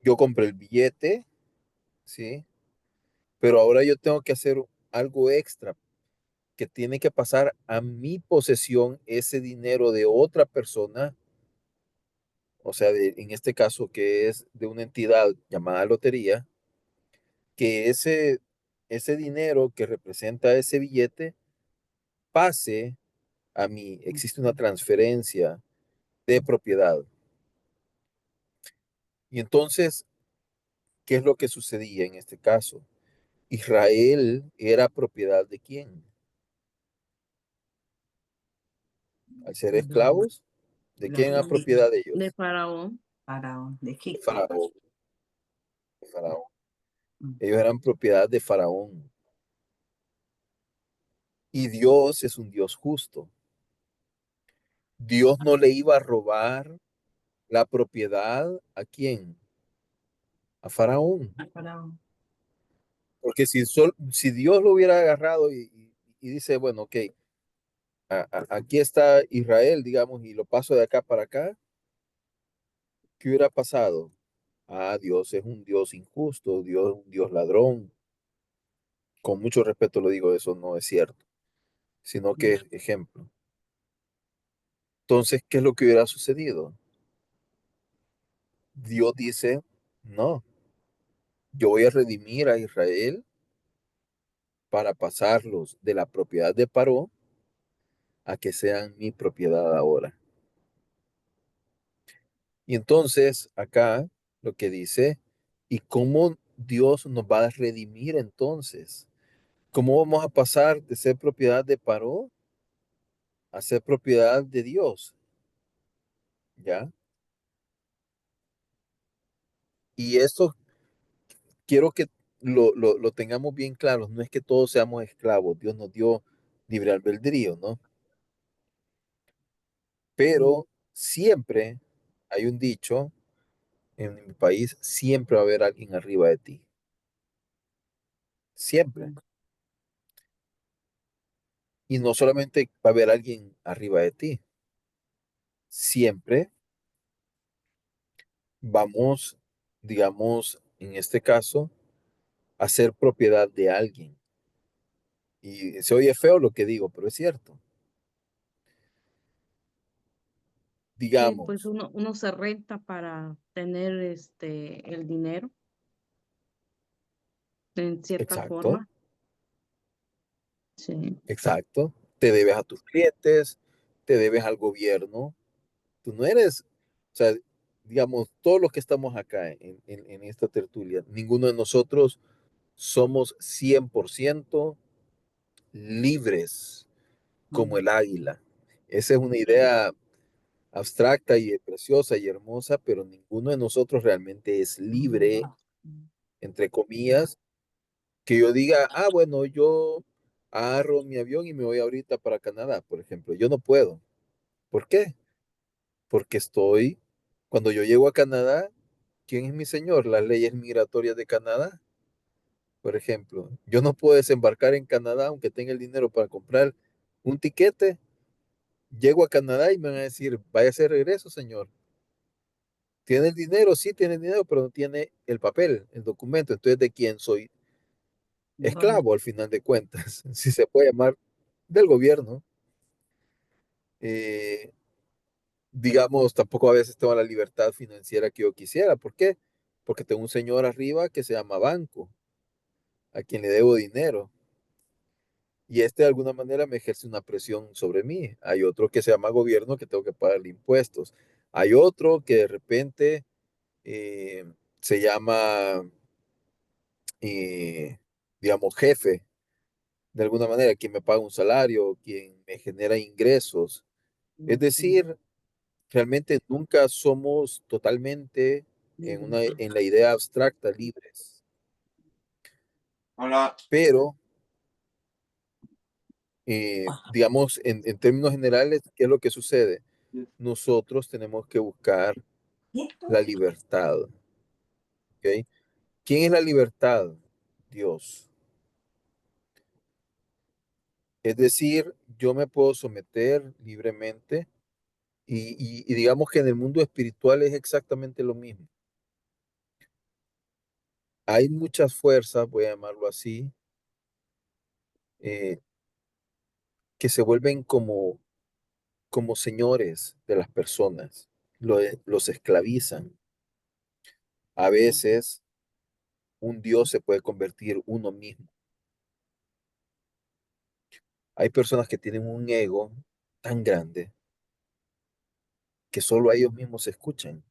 yo compré el billete, ¿sí? pero ahora yo tengo que hacer algo extra, que tiene que pasar a mi posesión ese dinero de otra persona, o sea, en este caso que es de una entidad llamada lotería, que ese dinero que representa ese billete pase a mí. Existe una transferencia de propiedad. Y entonces, ¿qué es lo que sucedía en este caso? Israel era propiedad de quién? Al ser esclavos, ¿de quién era propiedad de de ellos? Faraón. Faraón de De Egipto. Faraón. De Faraón. Mm. Ellos eran propiedad de Faraón. Y Dios es un Dios justo. Dios no le iba a robar la propiedad ¿a quién? A Faraón. Faraón. Porque si Dios lo hubiera agarrado y dice, bueno, ok, aquí está Israel, digamos, y lo paso de acá para acá, ¿qué hubiera pasado? Ah, Dios es un Dios injusto, Dios es un Dios ladrón. Con mucho respeto lo digo, eso no es cierto, sino que es ejemplo. Entonces, ¿qué es lo que hubiera sucedido? Dios dice, no, yo voy a redimir a Israel para pasarlos de la propiedad de Paró a que sean mi propiedad ahora. Y entonces acá lo que dice, ¿y cómo Dios nos va a redimir entonces? ¿Cómo vamos a pasar de ser propiedad de Paró a ser propiedad de Dios? ¿Ya? Y esto quiero que lo tengamos bien claro. No es que todos seamos esclavos. Dios nos dio libre albedrío, ¿no? Pero siempre hay un dicho en mi país, siempre va a haber alguien arriba de ti. Siempre. Y no solamente va a haber alguien arriba de ti, siempre vamos, digamos, en este caso, a ser propiedad de alguien. Y se oye feo lo que digo, pero es cierto. Sí, pues Digamos, uno se renta para tener el dinero en cierta exacto, forma. Sí, exacto. Te debes a tus clientes, te debes al gobierno. Tú no eres, o sea, digamos, todos los que estamos acá en esta tertulia, ninguno de nosotros somos 100% libres como el águila. Esa es una idea abstracta y preciosa y hermosa, pero ninguno de nosotros realmente es libre, entre comillas, que yo diga, ah, bueno, yo agarro mi avión y me voy ahorita para Canadá, por ejemplo. Yo no puedo. ¿Por qué? Porque cuando yo llego a Canadá, ¿quién es mi señor? Las leyes migratorias de Canadá, por ejemplo. Yo no puedo desembarcar en Canadá aunque tenga el dinero para comprar un tiquete. Llego a Canadá y me van a decir, vaya a hacer regreso, señor. ¿Tiene el dinero? Sí, tiene el dinero, pero no tiene el papel, el documento. Entonces, ¿de quién soy? Esclavo al final de cuentas, si se puede llamar, del gobierno. Eh, digamos, tampoco a veces tengo la libertad financiera que yo quisiera. ¿Por qué? Porque tengo un señor arriba que se llama banco, a quien le debo dinero. Y este de alguna manera me ejerce una presión sobre mí. Hay otro que se llama gobierno que tengo que pagarle impuestos. Hay otro que de repente eh, se llama, eh, digamos, jefe, de alguna manera, quien me paga un salario, quien me genera ingresos. Es decir, realmente nunca somos totalmente en la idea abstracta libres. Hola. Pero, digamos, en términos generales, ¿qué es lo que sucede? Nosotros tenemos que buscar la libertad. ¿Ok? ¿Quién es la libertad? Dios. Es decir, yo me puedo someter libremente y digamos que en el mundo espiritual es exactamente lo mismo. hay muchas fuerzas, voy a llamarlo así, eh, que se vuelven como señores de las personas, los esclavizan. A veces un Dios se puede convertir uno mismo. Hay personas que tienen un ego tan grande que solo a ellos mismos se escuchan.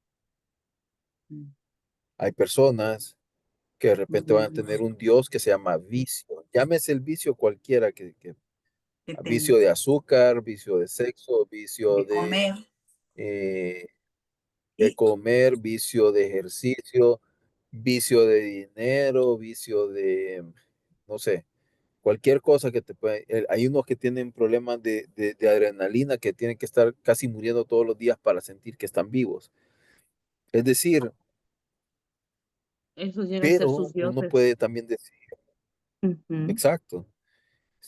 Mm. Hay personas que de repente van a Ujú. tener un Dios que se llama vicio. Llámese el vicio cualquiera, Que vicio tenga de azúcar, vicio de sexo, vicio de comer eh, de y comer, vicio de ejercicio, vicio de dinero, vicio de, no sé, cualquier cosa que te pueda. Hay unos que tienen problemas de adrenalina que tienen que estar casi muriendo todos los días para sentir que están vivos. Es decir, Esos llegan a ser pero sus uno dioses. puede también decir, Ujú. exacto,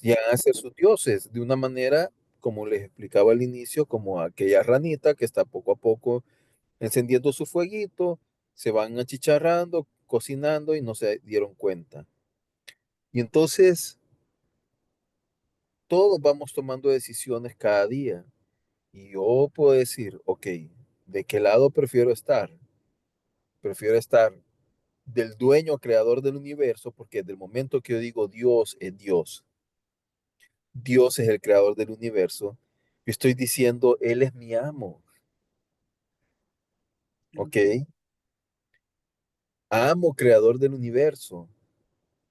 llegan a ser sus dioses de una manera, como les explicaba al inicio, como aquella ranita que está poco a poco encendiendo su fueguito, se van achicharrando, cocinando y no se dieron cuenta. Y entonces todos vamos tomando decisiones cada día. Y yo puedo decir, ok, ¿de qué lado prefiero estar? Prefiero estar del dueño creador del universo, porque desde el momento que yo digo Dios es Dios, Dios es el creador del universo, yo estoy diciendo, Él es mi amo, ok, amo creador del universo,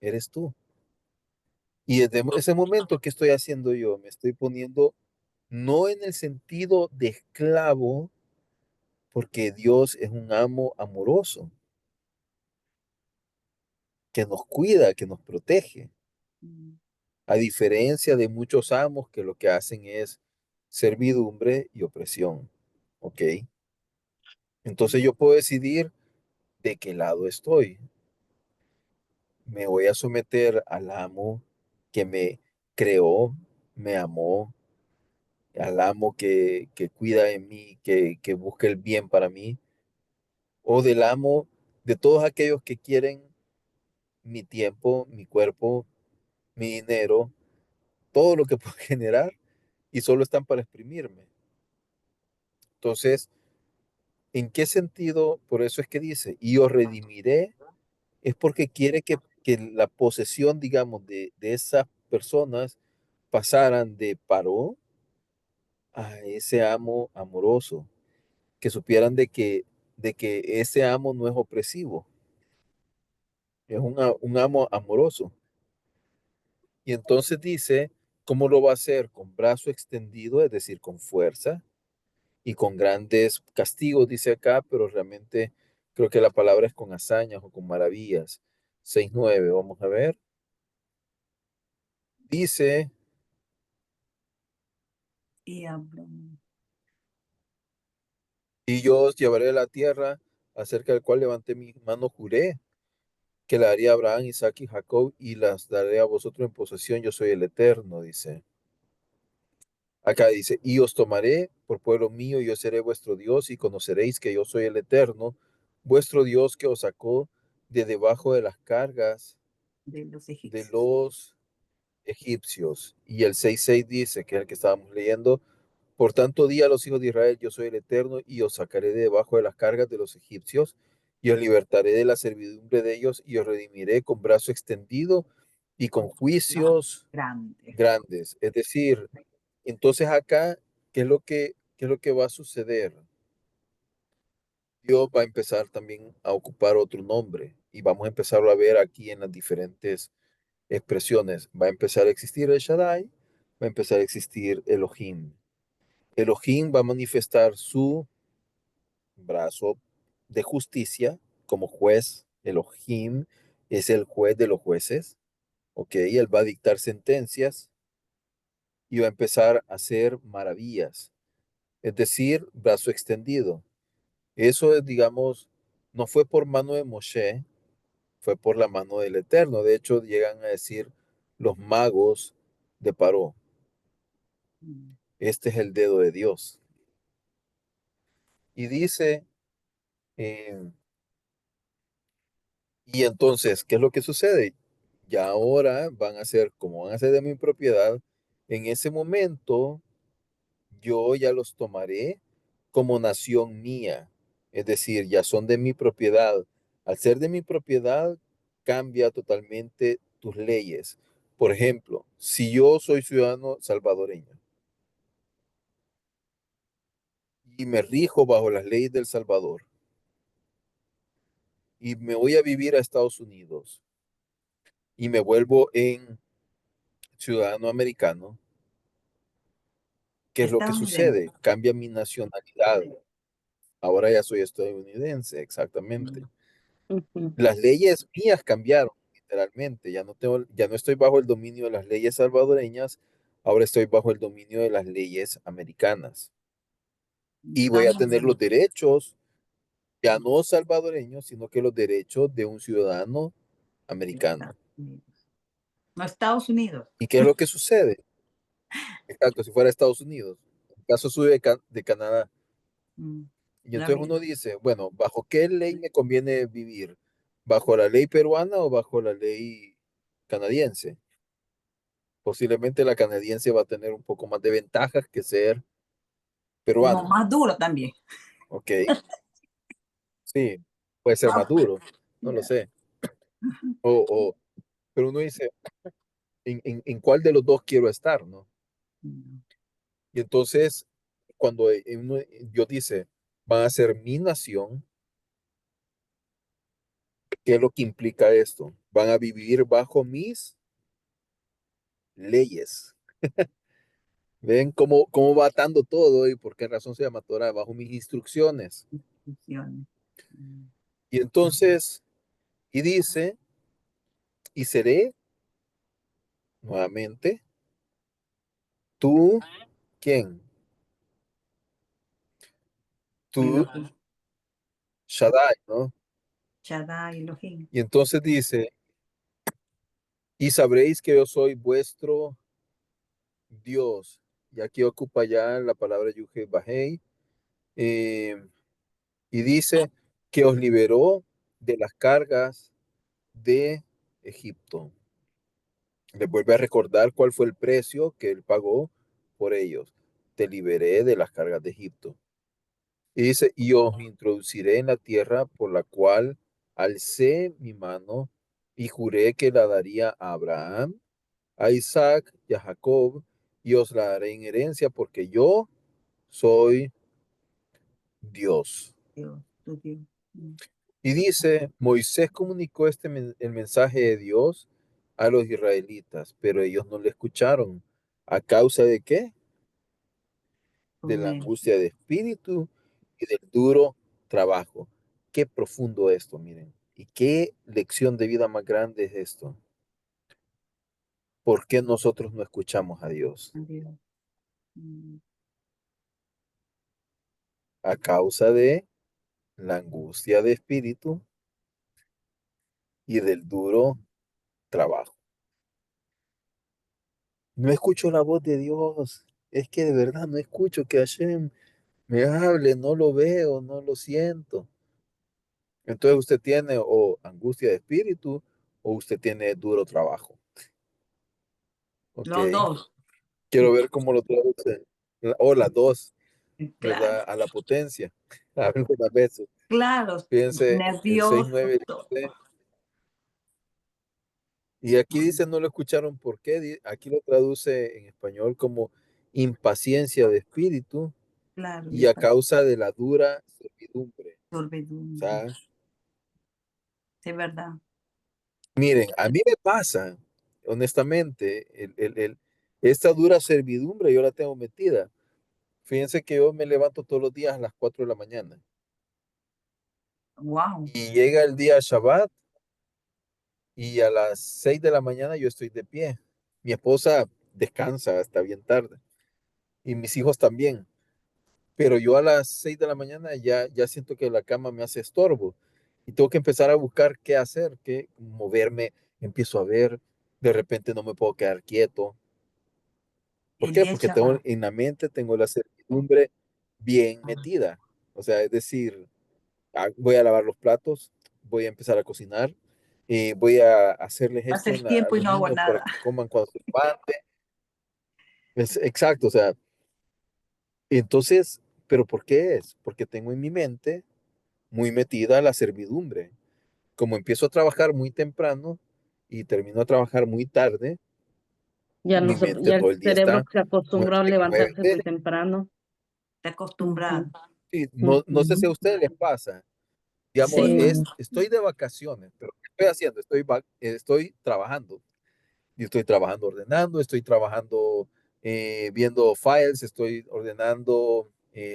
eres tú. Y desde ese momento, ¿qué estoy haciendo yo? Me estoy poniendo no en el sentido de esclavo, porque Dios es un amo amoroso, que nos cuida, que nos protege, mm, a diferencia de muchos amos que lo que hacen es servidumbre y opresión. ¿Ok? Entonces yo puedo decidir de qué lado estoy. Me voy a someter al amo que me creó, me amó, al amo que cuida de mí, que busca el bien para mí, o del amo de todos aquellos que quieren mi tiempo, mi cuerpo, mi dinero, todo lo que puedo generar y solo están para exprimirme. Entonces, ¿en qué sentido? Por eso es que dice, y os redimiré, es porque quiere que la posesión, digamos, de esas personas pasaran de paró a ese amo amoroso, que supieran de que ese amo no es opresivo, es un amo amoroso. Y entonces dice, ¿cómo lo va a hacer? Con brazo extendido, es decir, con fuerza y con grandes castigos, dice acá, pero realmente creo que la palabra es con hazañas o con maravillas. 6:9, vamos a ver. Dice, y hablo. y yo os llevaré a la tierra acerca del cual levanté mi mano, juré que la haría a Abraham, Isaac y Jacob y las daré a vosotros en posesión, yo soy el Eterno, dice. Acá dice, y os tomaré por pueblo mío, y yo seré vuestro Dios, y conoceréis que yo soy el Eterno, vuestro Dios que os sacó de debajo de las cargas De los de egipcios. los egipcios. Y el 6:6 dice, que es el que estábamos leyendo, por tanto di a los hijos de Israel, yo soy el Eterno, y os sacaré de debajo de las cargas de los egipcios, y os libertaré de la servidumbre de ellos, y os redimiré con brazo extendido y con Con la juicios grande. grandes. Es decir, entonces acá, ¿qué es lo que va a suceder? Dios va a empezar también a ocupar otro nombre y vamos a empezarlo a ver aquí en las diferentes expresiones. Va a empezar a existir el Shaddai, va a empezar a existir Elohim. Elohim va a manifestar su brazo de justicia como juez. Elohim es el juez de los jueces, ¿ok? Él va a dictar sentencias y va a empezar a hacer maravillas, es decir, brazo extendido. Eso es, digamos, no fue por mano de Moshe, fue por la mano del Eterno. De hecho, llegan a decir los magos de Paró, Mm. este es el dedo de Dios. Y dice, eh, Y entonces, ¿qué es lo que sucede? Ya ahora van a ser, como van a ser de mi propiedad, en ese momento yo ya los tomaré como nación mía. Es decir, ya son de mi propiedad. Al ser de mi propiedad, cambia totalmente tus leyes. Por ejemplo, si yo soy ciudadano salvadoreño y me rijo bajo las leyes del Salvador y me voy a vivir a Estados Unidos y me vuelvo en ciudadano americano, ¿qué es lo que Estadounidense. sucede? Cambia mi nacionalidad. Ahora ya soy estadounidense, exactamente. Ujú. Las leyes mías cambiaron, literalmente. Ya no estoy bajo el dominio de las leyes salvadoreñas, ahora estoy bajo el dominio de las leyes americanas. Y voy a tener los Estadounidense. derechos, ya no salvadoreños, sino que los derechos de un ciudadano De americano. Estados Unidos. No, Estados Unidos. ¿Y qué es lo que sucede? Exacto, si fuera Estados Unidos. En el caso suyo de Canadá. Mm, Y la entonces misma. uno dice, bueno, ¿bajo qué ley me conviene vivir? ¿Bajo la ley peruana o bajo la ley canadiense? Posiblemente la canadiense va a tener un poco más de ventajas que ser No, peruano, más duro también. ¿ok? Sí, puede ser más Más- duro, no lo yeah. sé. O, pero uno dice, ¿en cuál de los dos quiero estar, no? Mm, Y entonces, cuando Dios dice, van a ser mi nación, ¿qué es lo que implica esto? Van a vivir bajo mis leyes. ¿Ven cómo va atando todo y por qué razón se llama Torah? Bajo mis instrucciones. instituciones. Mm, Y entonces, y dice, y seré nuevamente, tú, ¿quién? Tú, Elohim. Shaddai, ¿no? Shaddai, Elohim. Y entonces dice, y sabréis que yo soy vuestro Dios. Y aquí ocupa ya la palabra Yuhe Bajei. eh, y dice que os liberó de las cargas de Egipto. Les vuelve a recordar cuál fue el precio que él pagó por ellos. Te liberé de las cargas de Egipto. Y dice, y os introduciré en la tierra por la cual alcé mi mano y juré que la daría a Abraham, a Isaac y a Jacob, y os la daré en herencia porque yo soy Dios. Dios, tu Dios. Mm, Y dice, Moisés comunicó el mensaje de Dios a los israelitas, pero ellos no le escucharon. ¿A causa de qué? De tu la angustia de espíritu y del duro trabajo. Qué profundo esto, miren. Y qué lección de vida más grande es esto. ¿Por qué nosotros no escuchamos a Dios? Dios. Mm, A causa de la angustia de espíritu y del duro trabajo. No escucho la voz de Dios. Es que de verdad no escucho que Hashem me hable, no lo veo, no lo siento. Entonces usted tiene o angustia de espíritu o usted tiene duro trabajo. Ok. los dos. Quiero ver cómo lo traducen. O las dos, Claro, ¿verdad? A la potencia. Algunas veces. claro. Fíjense, en seis Nervioso, nueve todo. dice, y aquí dice, no lo escucharon por qué. Aquí lo traduce en español como impaciencia de espíritu Claro, y a causa de la dura servidumbre. O sorbedumbre. sea, Es verdad. miren, a mí me pasa, honestamente, esta dura servidumbre yo la tengo metida. Fíjense que yo me levanto todos los días a las 4 de la mañana Wow. y llega el día Shabbat y a las 6 de la mañana yo estoy de pie. Mi esposa descansa hasta bien tarde y mis hijos también, pero yo a las 6 de la mañana ya siento que la cama me hace estorbo y tengo que empezar a buscar qué hacer, qué moverme, empiezo a ver, de repente no me puedo quedar quieto. ¿Por El qué? día de Porque tengo Shabbat. en la mente, tengo la certidumbre bien metida. O sea, es decir, voy a lavar los platos, voy a empezar a cocinar, voy a hacerles Pasa esto el a tiempo y los no hago niños para nada. que coman cuando se levanten. Exacto, o sea, entonces, ¿pero por qué es? Porque tengo en mi mente muy metida la servidumbre. Como empiezo a trabajar muy temprano y termino a trabajar muy tarde, Ya no mi se, mente ya el todo el día cerebro está se acostumbró a muévete, levantarse muy muévete. temprano. Está acostumbrado. Ujú, Sí, no sé si a ujú. ustedes les pasa. Digamos, Sí, Sí, estoy de vacaciones, pero ¿qué estoy haciendo? Estoy trabajando. Y estoy trabajando ordenando, estoy trabajando viendo files, estoy ordenando,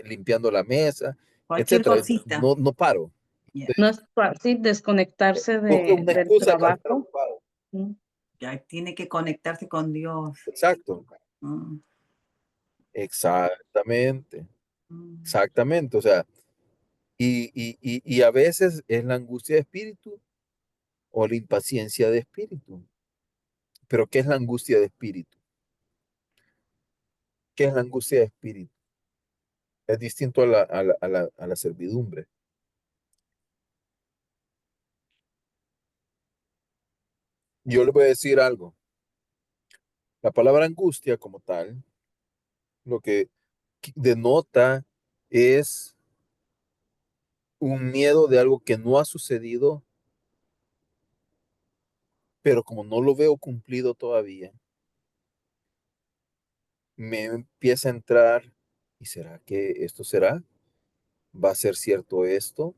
limpiando la mesa, cualquier etcétera. cosita. No paro. Ya, no es fácil desconectarse Busco una del excusa para estar trabajo. ocupado. Mm. ya tiene que conectarse con Dios. Exacto, Mm, exactamente, mm. exactamente. O sea, y a veces es la angustia de espíritu o la impaciencia de espíritu. Pero ¿qué es la angustia de espíritu? ¿Qué es la angustia de espíritu? Es distinto a la servidumbre. Yo le voy a decir algo. La palabra angustia como tal, lo que denota es un miedo de algo que no ha sucedido, pero como no lo veo cumplido todavía, me empieza a entrar, ¿y será que esto será? ¿Va a ser cierto esto?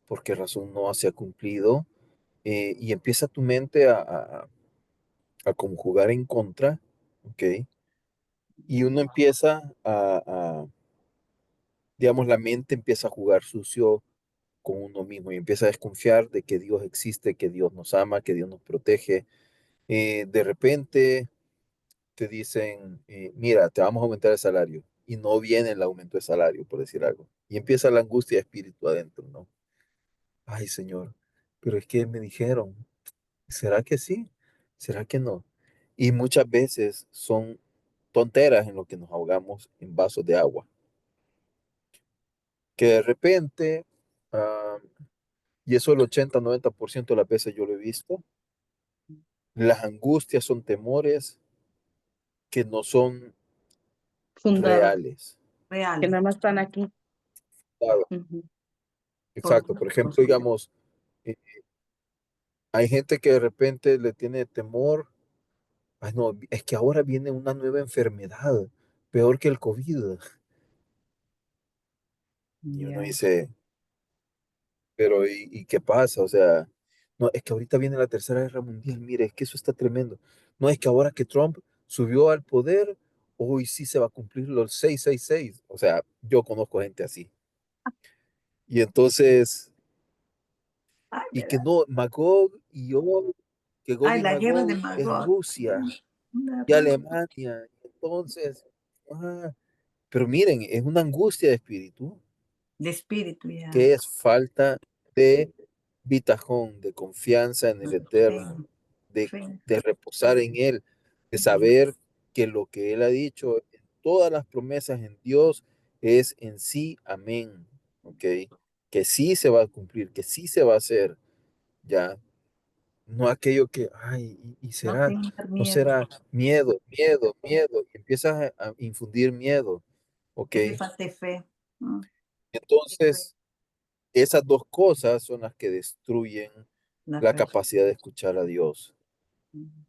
¿Por qué razón no se ha cumplido? Y empieza tu mente a como jugar en contra, ¿ok? Y uno empieza digamos, la mente empieza a jugar sucio con uno mismo y empieza a desconfiar de que Dios existe, que Dios nos ama, que Dios nos protege. De repente te dicen, mira, te vamos a aumentar el salario y no viene el aumento de salario, por decir algo. Y empieza la angustia de espíritu adentro, ¿no? Ay, Señor, pero es que me dijeron, ¿será que sí? ¿Será que no? Y muchas veces son tonteras en lo que nos ahogamos en vasos de agua, que de repente, ah, y eso el 80-90% de las veces yo lo he visto, las angustias son temores que no son Fundados, reales. que Reales. nada más están aquí. Claro, Ujú. exacto. Por ejemplo, digamos, eh, hay gente que de repente le tiene temor. Ay, no, es que ahora viene una nueva enfermedad, peor que el COVID. Y uno Ya. dice, pero ¿y qué pasa? O sea, no, es que ahorita viene la Tercera Guerra Mundial. Mire, es que eso está tremendo. No, es que ahora que Trump subió al poder, hoy sí se va a cumplir los 666. O sea, yo conozco gente así. Y entonces, Ay, y que ¿verdad? no, Magog y Og, que Gog Ay, y la guerra de Magog es Magog. Rusia Una y Rusia. Alemania. Entonces, pero miren, es una angustia de espíritu De espíritu, ya. que es falta de bitajón, de confianza en el Fe, Eterno, de, fe. de reposar en Él, de Ujú. saber que lo que Él ha dicho, todas las promesas en Dios es en sí, amén, ¿ok? Que sí se va a cumplir, que sí se va a hacer, ¿ya? No aquello que, ay, y No será, tengas no miedo. será miedo, miedo, miedo, y empiezas a infundir miedo, ¿ok? Es de falta de fe. Mm, Entonces, esas dos cosas son las que destruyen la la fe. capacidad de escuchar a Dios Mm,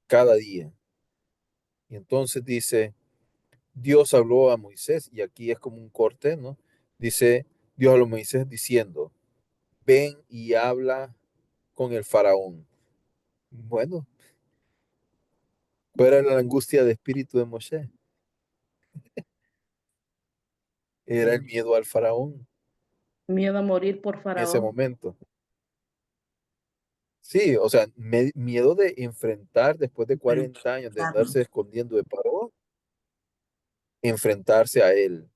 cada día. Y entonces dice, Dios habló a Moisés, y aquí es como un corte, ¿no? Dice, Dios habló a Moisés diciendo, ven y habla con el faraón. Bueno, ¿cuál era la angustia de espíritu de Moshe? Era el mm, miedo al faraón Miedo a morir por en ese faraón. momento. Sí, o sea, miedo de enfrentar después de 40 años de enfrentarlo. andarse escondiendo de faraón, enfrentarse a él.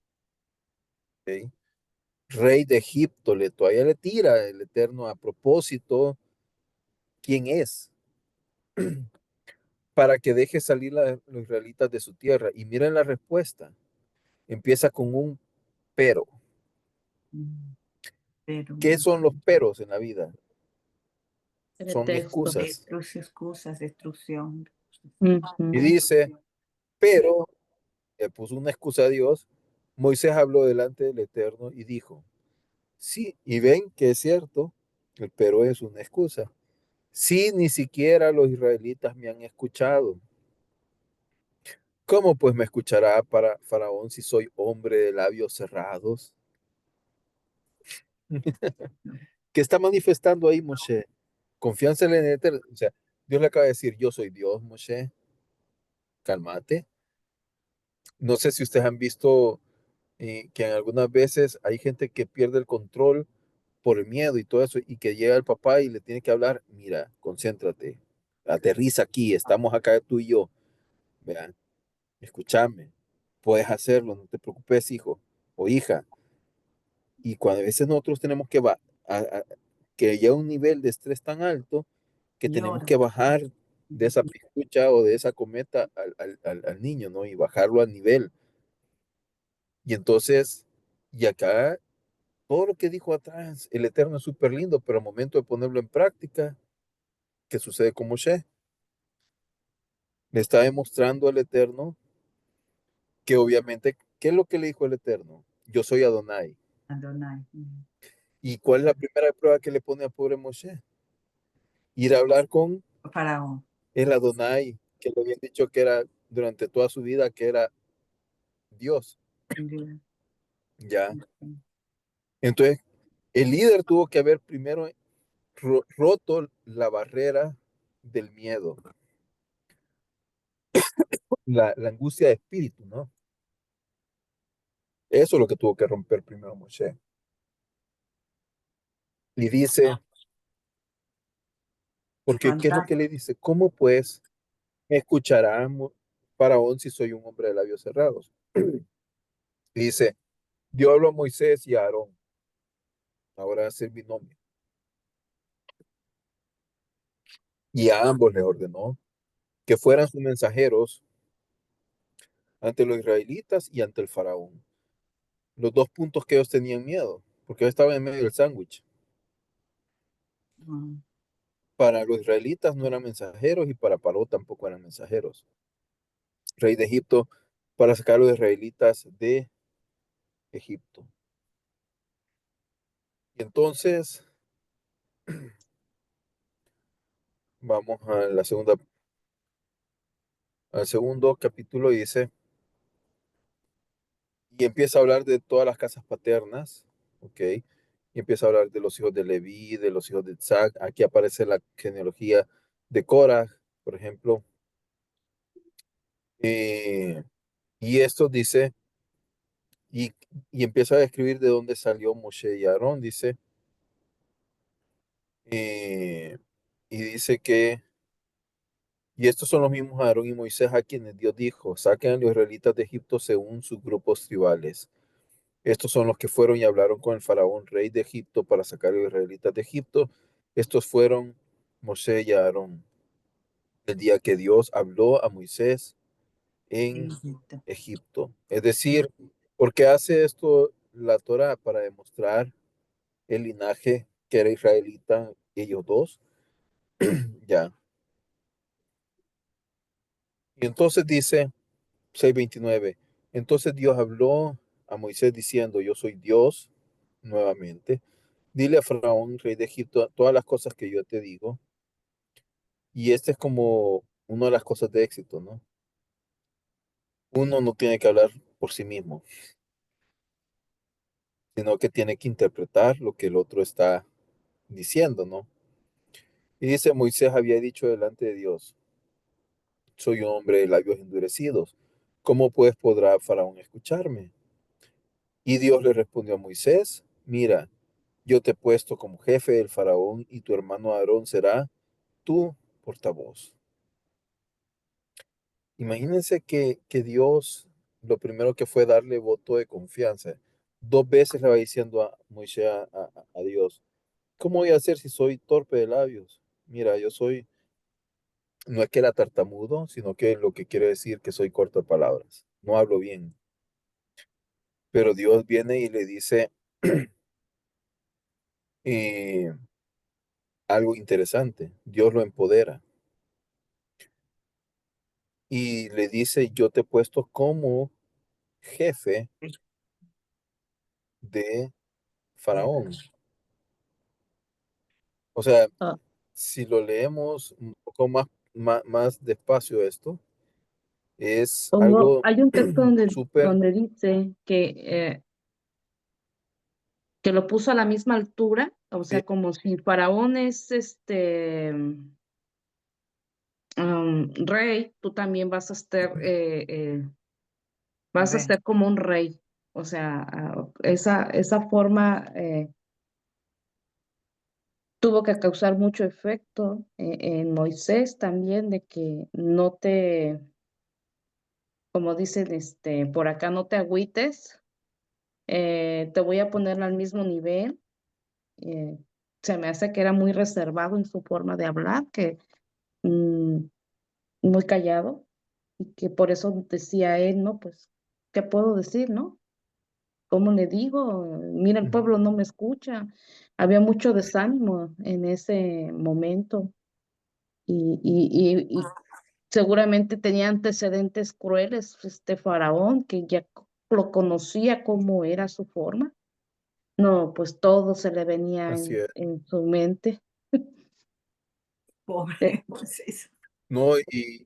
¿Ok? Rey de Egipto, todavía le tira el Eterno a propósito quién es, para que deje salir los israelitas de su tierra. Y miren la respuesta, empieza con un pero. Mm, pero ¿Qué son los peros en la vida? son Pretexto. excusas. Excusas, destrucción. Y dice, pero le puso una excusa a Dios. Moisés habló delante del Eterno y dijo, sí, y ven que es cierto, el pero es una excusa. Sí, ni siquiera los israelitas me han escuchado. ¿Cómo pues me escuchará para Faraón si soy hombre de labios cerrados? ¿Qué está manifestando ahí Moshe? Confianza en el Eterno. O sea, Dios le acaba de decir, yo soy Dios, Moshe, cálmate. No sé si ustedes han visto que en algunas veces hay gente que pierde el control por el miedo y todo eso, y que llega el papá y le tiene que hablar, mira, concéntrate, aterriza aquí, estamos acá tú y yo, vean, escúchame, puedes hacerlo, no te preocupes, hijo o hija. Y cuando a veces nosotros tenemos que, que llega un nivel de estrés tan alto que tenemos Lloro. que bajar de esa picucha o de esa cometa al niño, ¿no? Y bajarlo al nivel. Y entonces, y acá, todo lo que dijo atrás, el Eterno es súper lindo, pero al momento de ponerlo en práctica, ¿qué sucede con Moshe? Le está demostrando al Eterno que obviamente, ¿qué es lo que le dijo el Eterno? Yo soy Adonai. Adonai. ¿Y cuál es la primera prueba que le pone a pobre Moshe? Ir a hablar con Faraón. el Adonai, que le habían dicho que era durante toda su vida, que era Dios. Ya. Entonces, el líder tuvo que haber primero roto la barrera del miedo, la angustia de espíritu, ¿no? Eso es lo que tuvo que romper primero Moshe. Y dice, porque ¿qué es lo que le dice? ¿Cómo pues me escuchará Faraón si soy un hombre de labios cerrados? Y dice, Dios habló a Moisés y a Aarón, ahora va a ser binomio, y a ambos les ordenó que fueran sus mensajeros ante los israelitas y ante el faraón. Los dos puntos que ellos tenían miedo, porque ellos estaban en medio del sándwich. Para los israelitas no eran mensajeros y para Paró tampoco eran mensajeros. Rey de Egipto, para sacar a los israelitas de Egipto. Y entonces, vamos a la segunda, al segundo capítulo y dice, y empieza a hablar de todas las casas paternas, ¿ok? Y empieza a hablar de los hijos de Leví, de los hijos de Isaac. Aquí aparece la genealogía de Korah, por ejemplo. Eh, y esto dice, y, y empieza a describir de dónde salió Moshe y Aarón, dice, eh, y dice que, y estos son los mismos Aarón y Moisés a quienes Dios dijo, saquen a los israelitas de Egipto según sus grupos tribales. Estos son los que fueron y hablaron con el faraón, rey de Egipto, para sacar a los israelitas de Egipto. Estos fueron Moshe y Aarón. El día que Dios habló a Moisés en Egipto. Es decir, ¿por qué hace esto la Torah? Para demostrar el linaje que era israelita, ellos dos. Ya. Y entonces dice 6:29. Entonces Dios habló a Moisés diciendo, yo soy Dios nuevamente. Dile a Faraón, rey de Egipto, todas las cosas que yo te digo. Y este es como una de las cosas de éxito, ¿no? Uno no tiene que hablar por sí mismo, sino que tiene que interpretar lo que el otro está diciendo, ¿no? Y dice, Moisés había dicho delante de Dios, soy un hombre de labios endurecidos. ¿Cómo pues podrá Faraón escucharme? Y Dios le respondió a Moisés, mira, yo te he puesto como jefe del Faraón y tu hermano Aarón será tu portavoz. Imagínense que Dios lo primero que fue darle voto de confianza. Dos veces le va diciendo a Moisés a Dios, ¿cómo voy a hacer si soy torpe de labios? Mira, yo soy, no es que era tartamudo, sino que lo que quiere decir que soy corto de palabras. No hablo bien. Pero Dios viene y le dice, eh, algo interesante. Dios lo empodera y le dice, yo te he puesto como jefe de Faraón. O sea, Ah, si lo leemos un poco más despacio esto, es algo hay un texto súper, donde dice que lo puso a la misma altura, o sí, sea, como si Faraón es rey, tú también vas a Ve, ser como un rey. O sea, esa forma tuvo que causar mucho efecto en Moisés también, de que no te, como dicen, por acá no te agüites, te voy a poner al mismo nivel. eh, Se me hace que era muy reservado en su forma de hablar, que mm, muy callado, y que por eso decía él, ¿no? Pues, ¿qué puedo decir, no? ¿Cómo le digo? Mira, el pueblo no me escucha. Había mucho desánimo en ese momento y seguramente tenía antecedentes crueles, este faraón, que ya lo conocía cómo era su forma. No, pues todo se le venía así es. en su mente. pobre Moisés. No, y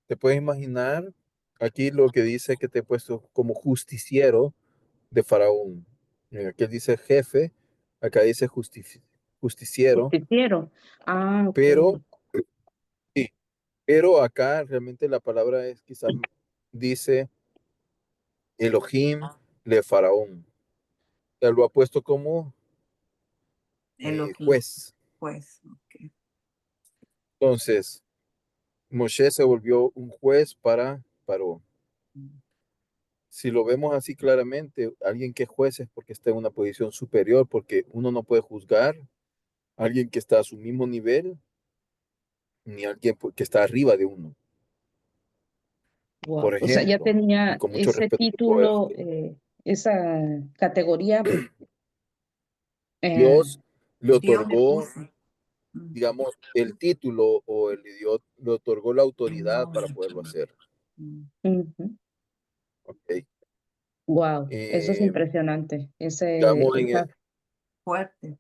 te puedes imaginar aquí lo que dice que te he puesto como justiciero de Faraón. Aquí dice jefe, acá dice justiciero, Justiciero. Ah, ok. pero, sí, pero acá realmente la palabra es quizás dice Elohim le Faraón. Ya lo ha puesto como Elohim, juez. pues, ok. Entonces, Moshe se volvió un juez para Paró. Si lo vemos así claramente, alguien que es juez es porque está en una posición superior, porque uno no puede juzgar a alguien que está a su mismo nivel, ni a alguien que está arriba de uno. Por Wow. O sea, ya ejemplo, y tenía con mucho ese respeto lo puedo título, decir, esa categoría. eh, Dios le Dios le otorgó, puso. Mm, digamos, el título o el idioma, le otorgó la autoridad para poderlo mm, hacer. mm. ¿Ok? Wow, eso es Eh, impresionante. digamos, Fuerte.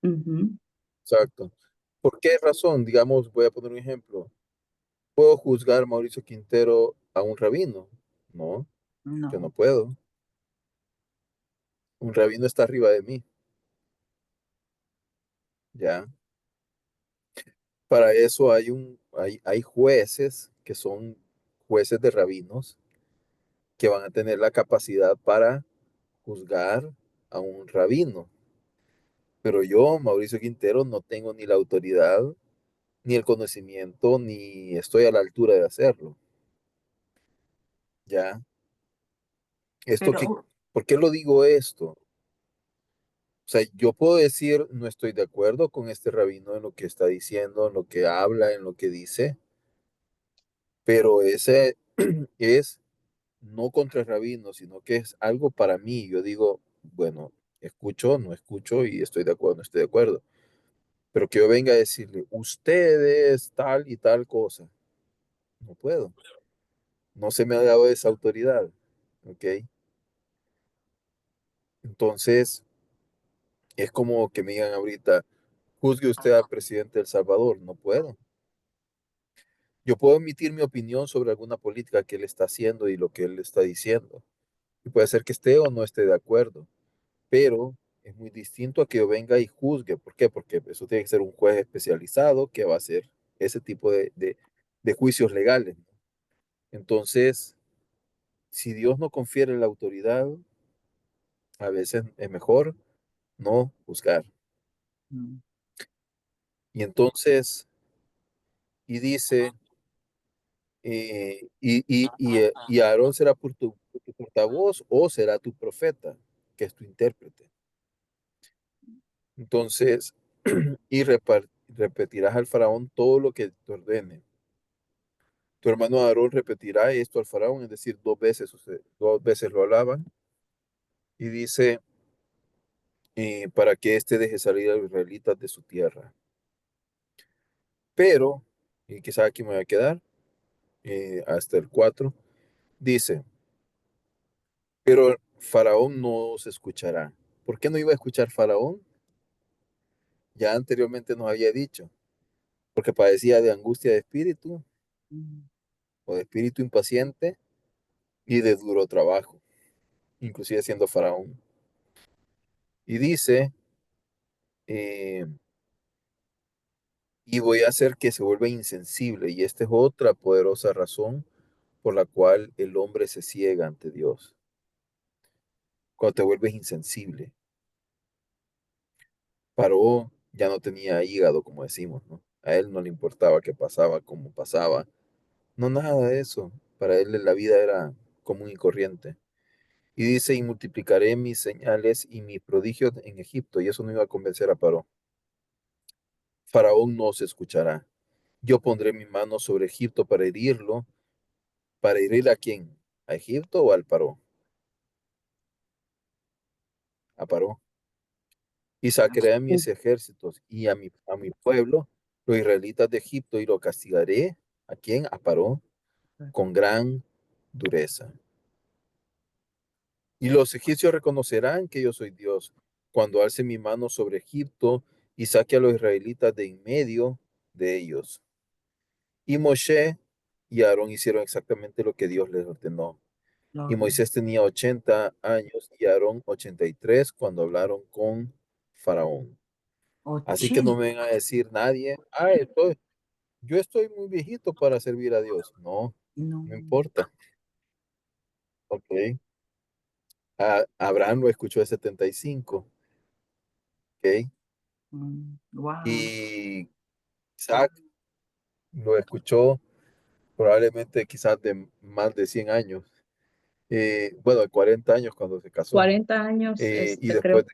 Ujú. exacto. ¿Por qué razón? Digamos, voy a poner un ejemplo. ¿Puedo juzgar Mauricio Quintero a un rabino? No, yo no No. puedo. Un rabino está arriba de mí, ¿ya? Para eso hay jueces que son jueces de rabinos que van a tener la capacidad para juzgar a un rabino. Pero yo, Mauricio Quintero, no tengo ni la autoridad, ni el conocimiento, ni estoy a la altura de hacerlo, ¿ya? Esto que, Pero, ¿por qué lo digo esto? O sea, yo puedo decir, no estoy de acuerdo con este rabino en lo que está diciendo, en lo que habla, en lo que dice, pero ese es no contra el rabino, sino que es algo para mí. Yo digo, bueno, escucho, no escucho y estoy de acuerdo, no estoy de acuerdo. Pero que yo venga a decirle, ustedes tal y tal cosa, no puedo. No se me ha dado esa autoridad, ¿ok? Entonces, es como que me digan ahorita, juzgue usted al presidente de El Salvador, no puedo. Yo puedo emitir mi opinión sobre alguna política que él está haciendo y lo que él está diciendo. Y puede ser que esté o no esté de acuerdo, pero es muy distinto a que yo venga y juzgue. ¿Por qué? Porque eso tiene que ser un juez especializado que va a hacer ese tipo de juicios legales, ¿no? Entonces, si Dios no confiere la autoridad, a veces es mejor no juzgar. mm, Y entonces, y dice, y Aarón será por tu portavoz o será tu profeta, que es tu intérprete. Entonces, repetirás al faraón todo lo que te ordene. Tu hermano Aarón repetirá esto al faraón, es decir, dos veces lo alaban. Y dice, para que éste deje salir a los israelitas de su tierra. Pero, y quizá aquí me voy a quedar, hasta el 4, dice, pero Faraón no os escuchará. ¿Por qué no iba a escuchar Faraón? Ya anteriormente nos había dicho, porque padecía de angustia de espíritu o de espíritu impaciente y de duro trabajo, inclusive siendo Faraón. Y dice, eh, y voy a hacer que se vuelva insensible. Y esta es otra poderosa razón por la cual el hombre se ciega ante Dios. Cuando te vuelves insensible. Paró, ya no tenía hígado, como decimos, ¿no? A él no le importaba qué pasaba, cómo pasaba. No, nada de eso. Para él la vida era común y corriente. Y dice, y multiplicaré mis señales y mis prodigios en Egipto. Y eso no iba a convencer a Paró. Faraón no se escuchará. Yo pondré mi mano sobre Egipto para herirlo. ¿Para herir a quién? ¿A Egipto o al Paró? A Paró. Y sacaré a mis ejércitos y a mi pueblo, los israelitas de Egipto, y lo castigaré. ¿A quién? A Paró, con gran dureza. Y los egipcios reconocerán que yo soy Dios cuando alce mi mano sobre Egipto y saque a los israelitas de en medio de ellos. Y Moshe y Aarón hicieron exactamente lo que Dios les ordenó. Y Moisés tenía 80 años y Aarón 83 cuando hablaron con Faraón. Así que no me venga a decir nadie, yo estoy muy viejito para servir a Dios. No, No. no importa. Ok. Abraham lo escuchó de 75. Ok. Wow. Y Isaac lo escuchó probablemente quizás de más de 100 años. Bueno, de 40 años cuando se casó. 40 años, Y creo. después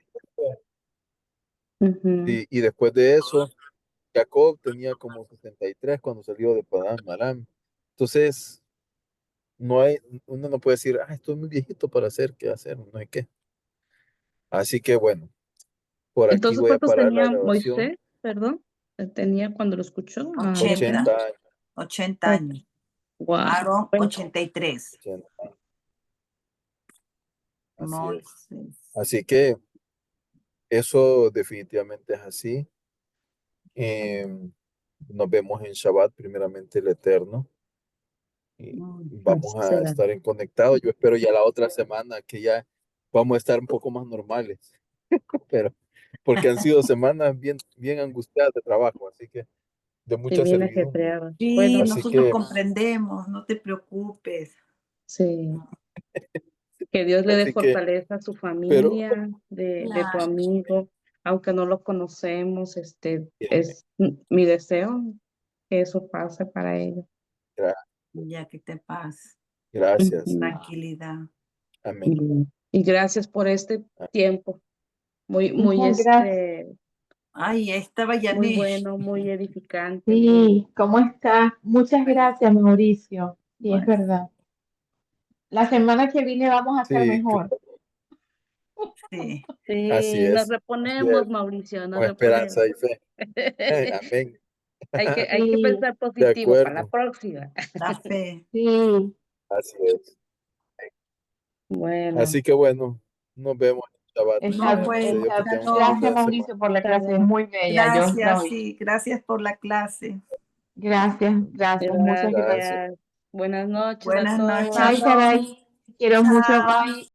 Ujú. y después de eso, Jacob tenía como 63 cuando salió de Padán Aram. Entonces, no hay, uno no puede decir, estoy muy viejito para hacer qué hacer, no hay qué. Así que bueno, por aquí Entonces, voy a ¿cuántos parar la tenía grabación. Moisés? Perdón. Tenía cuando lo escuchó. 80. 80 años. 80 años. Wow. Aarón, Bueno, 83. 80, así es. Moisés. Así que eso definitivamente es así. Nos vemos en Shabbat, primeramente el Eterno. Y vamos así a será. estar en conectado. Yo espero ya la otra semana que ya vamos a estar un poco más normales. Pero porque han sido semanas bien, bien angustiadas de trabajo, así que de Sí, mucha bien servidumbre. ajetreado. Sí, Bueno, Así nosotros que, comprendemos, no te preocupes. sí. Que Dios le dé así que, fortaleza a su pero familia, de tu Claro. amigo, aunque no lo conocemos, es mi deseo que eso pase para ellos. Ya que te paz, gracias. Ujú. tranquilidad. Amén. Y gracias por este tiempo, muy Muchas gracias. Ay, ahí estaba muy Yanesh. bueno, muy edificante. Sí, ¿cómo está? Muchas gracias, Mauricio. Sí, es Bueno, verdad. La semana que viene vamos a estar Sí, mejor. sí. así Sí, nos es. Así reponemos, es. Mauricio, nos Con reponemos. esperanza y fe. Amén. Hay que Sí, pensar De positivo para la acuerdo. próxima. La fe. sí. Así es. Bueno, Así que bueno, nos vemos en Shabbat No, Está, primeramente. pues, Dios que tengan una Gracias, linda shalom. semana. Mauricio, por la clase. Es chao. muy bella. Yo la Gracias, oí. sí. Gracias por la clase. Gracias, gracias, muchas gracias. Gracias. Gracias. Buenas noches a Buenas noches, todos. Bye, shalom. Sarai. Te quiero mucho. Chao. Bye.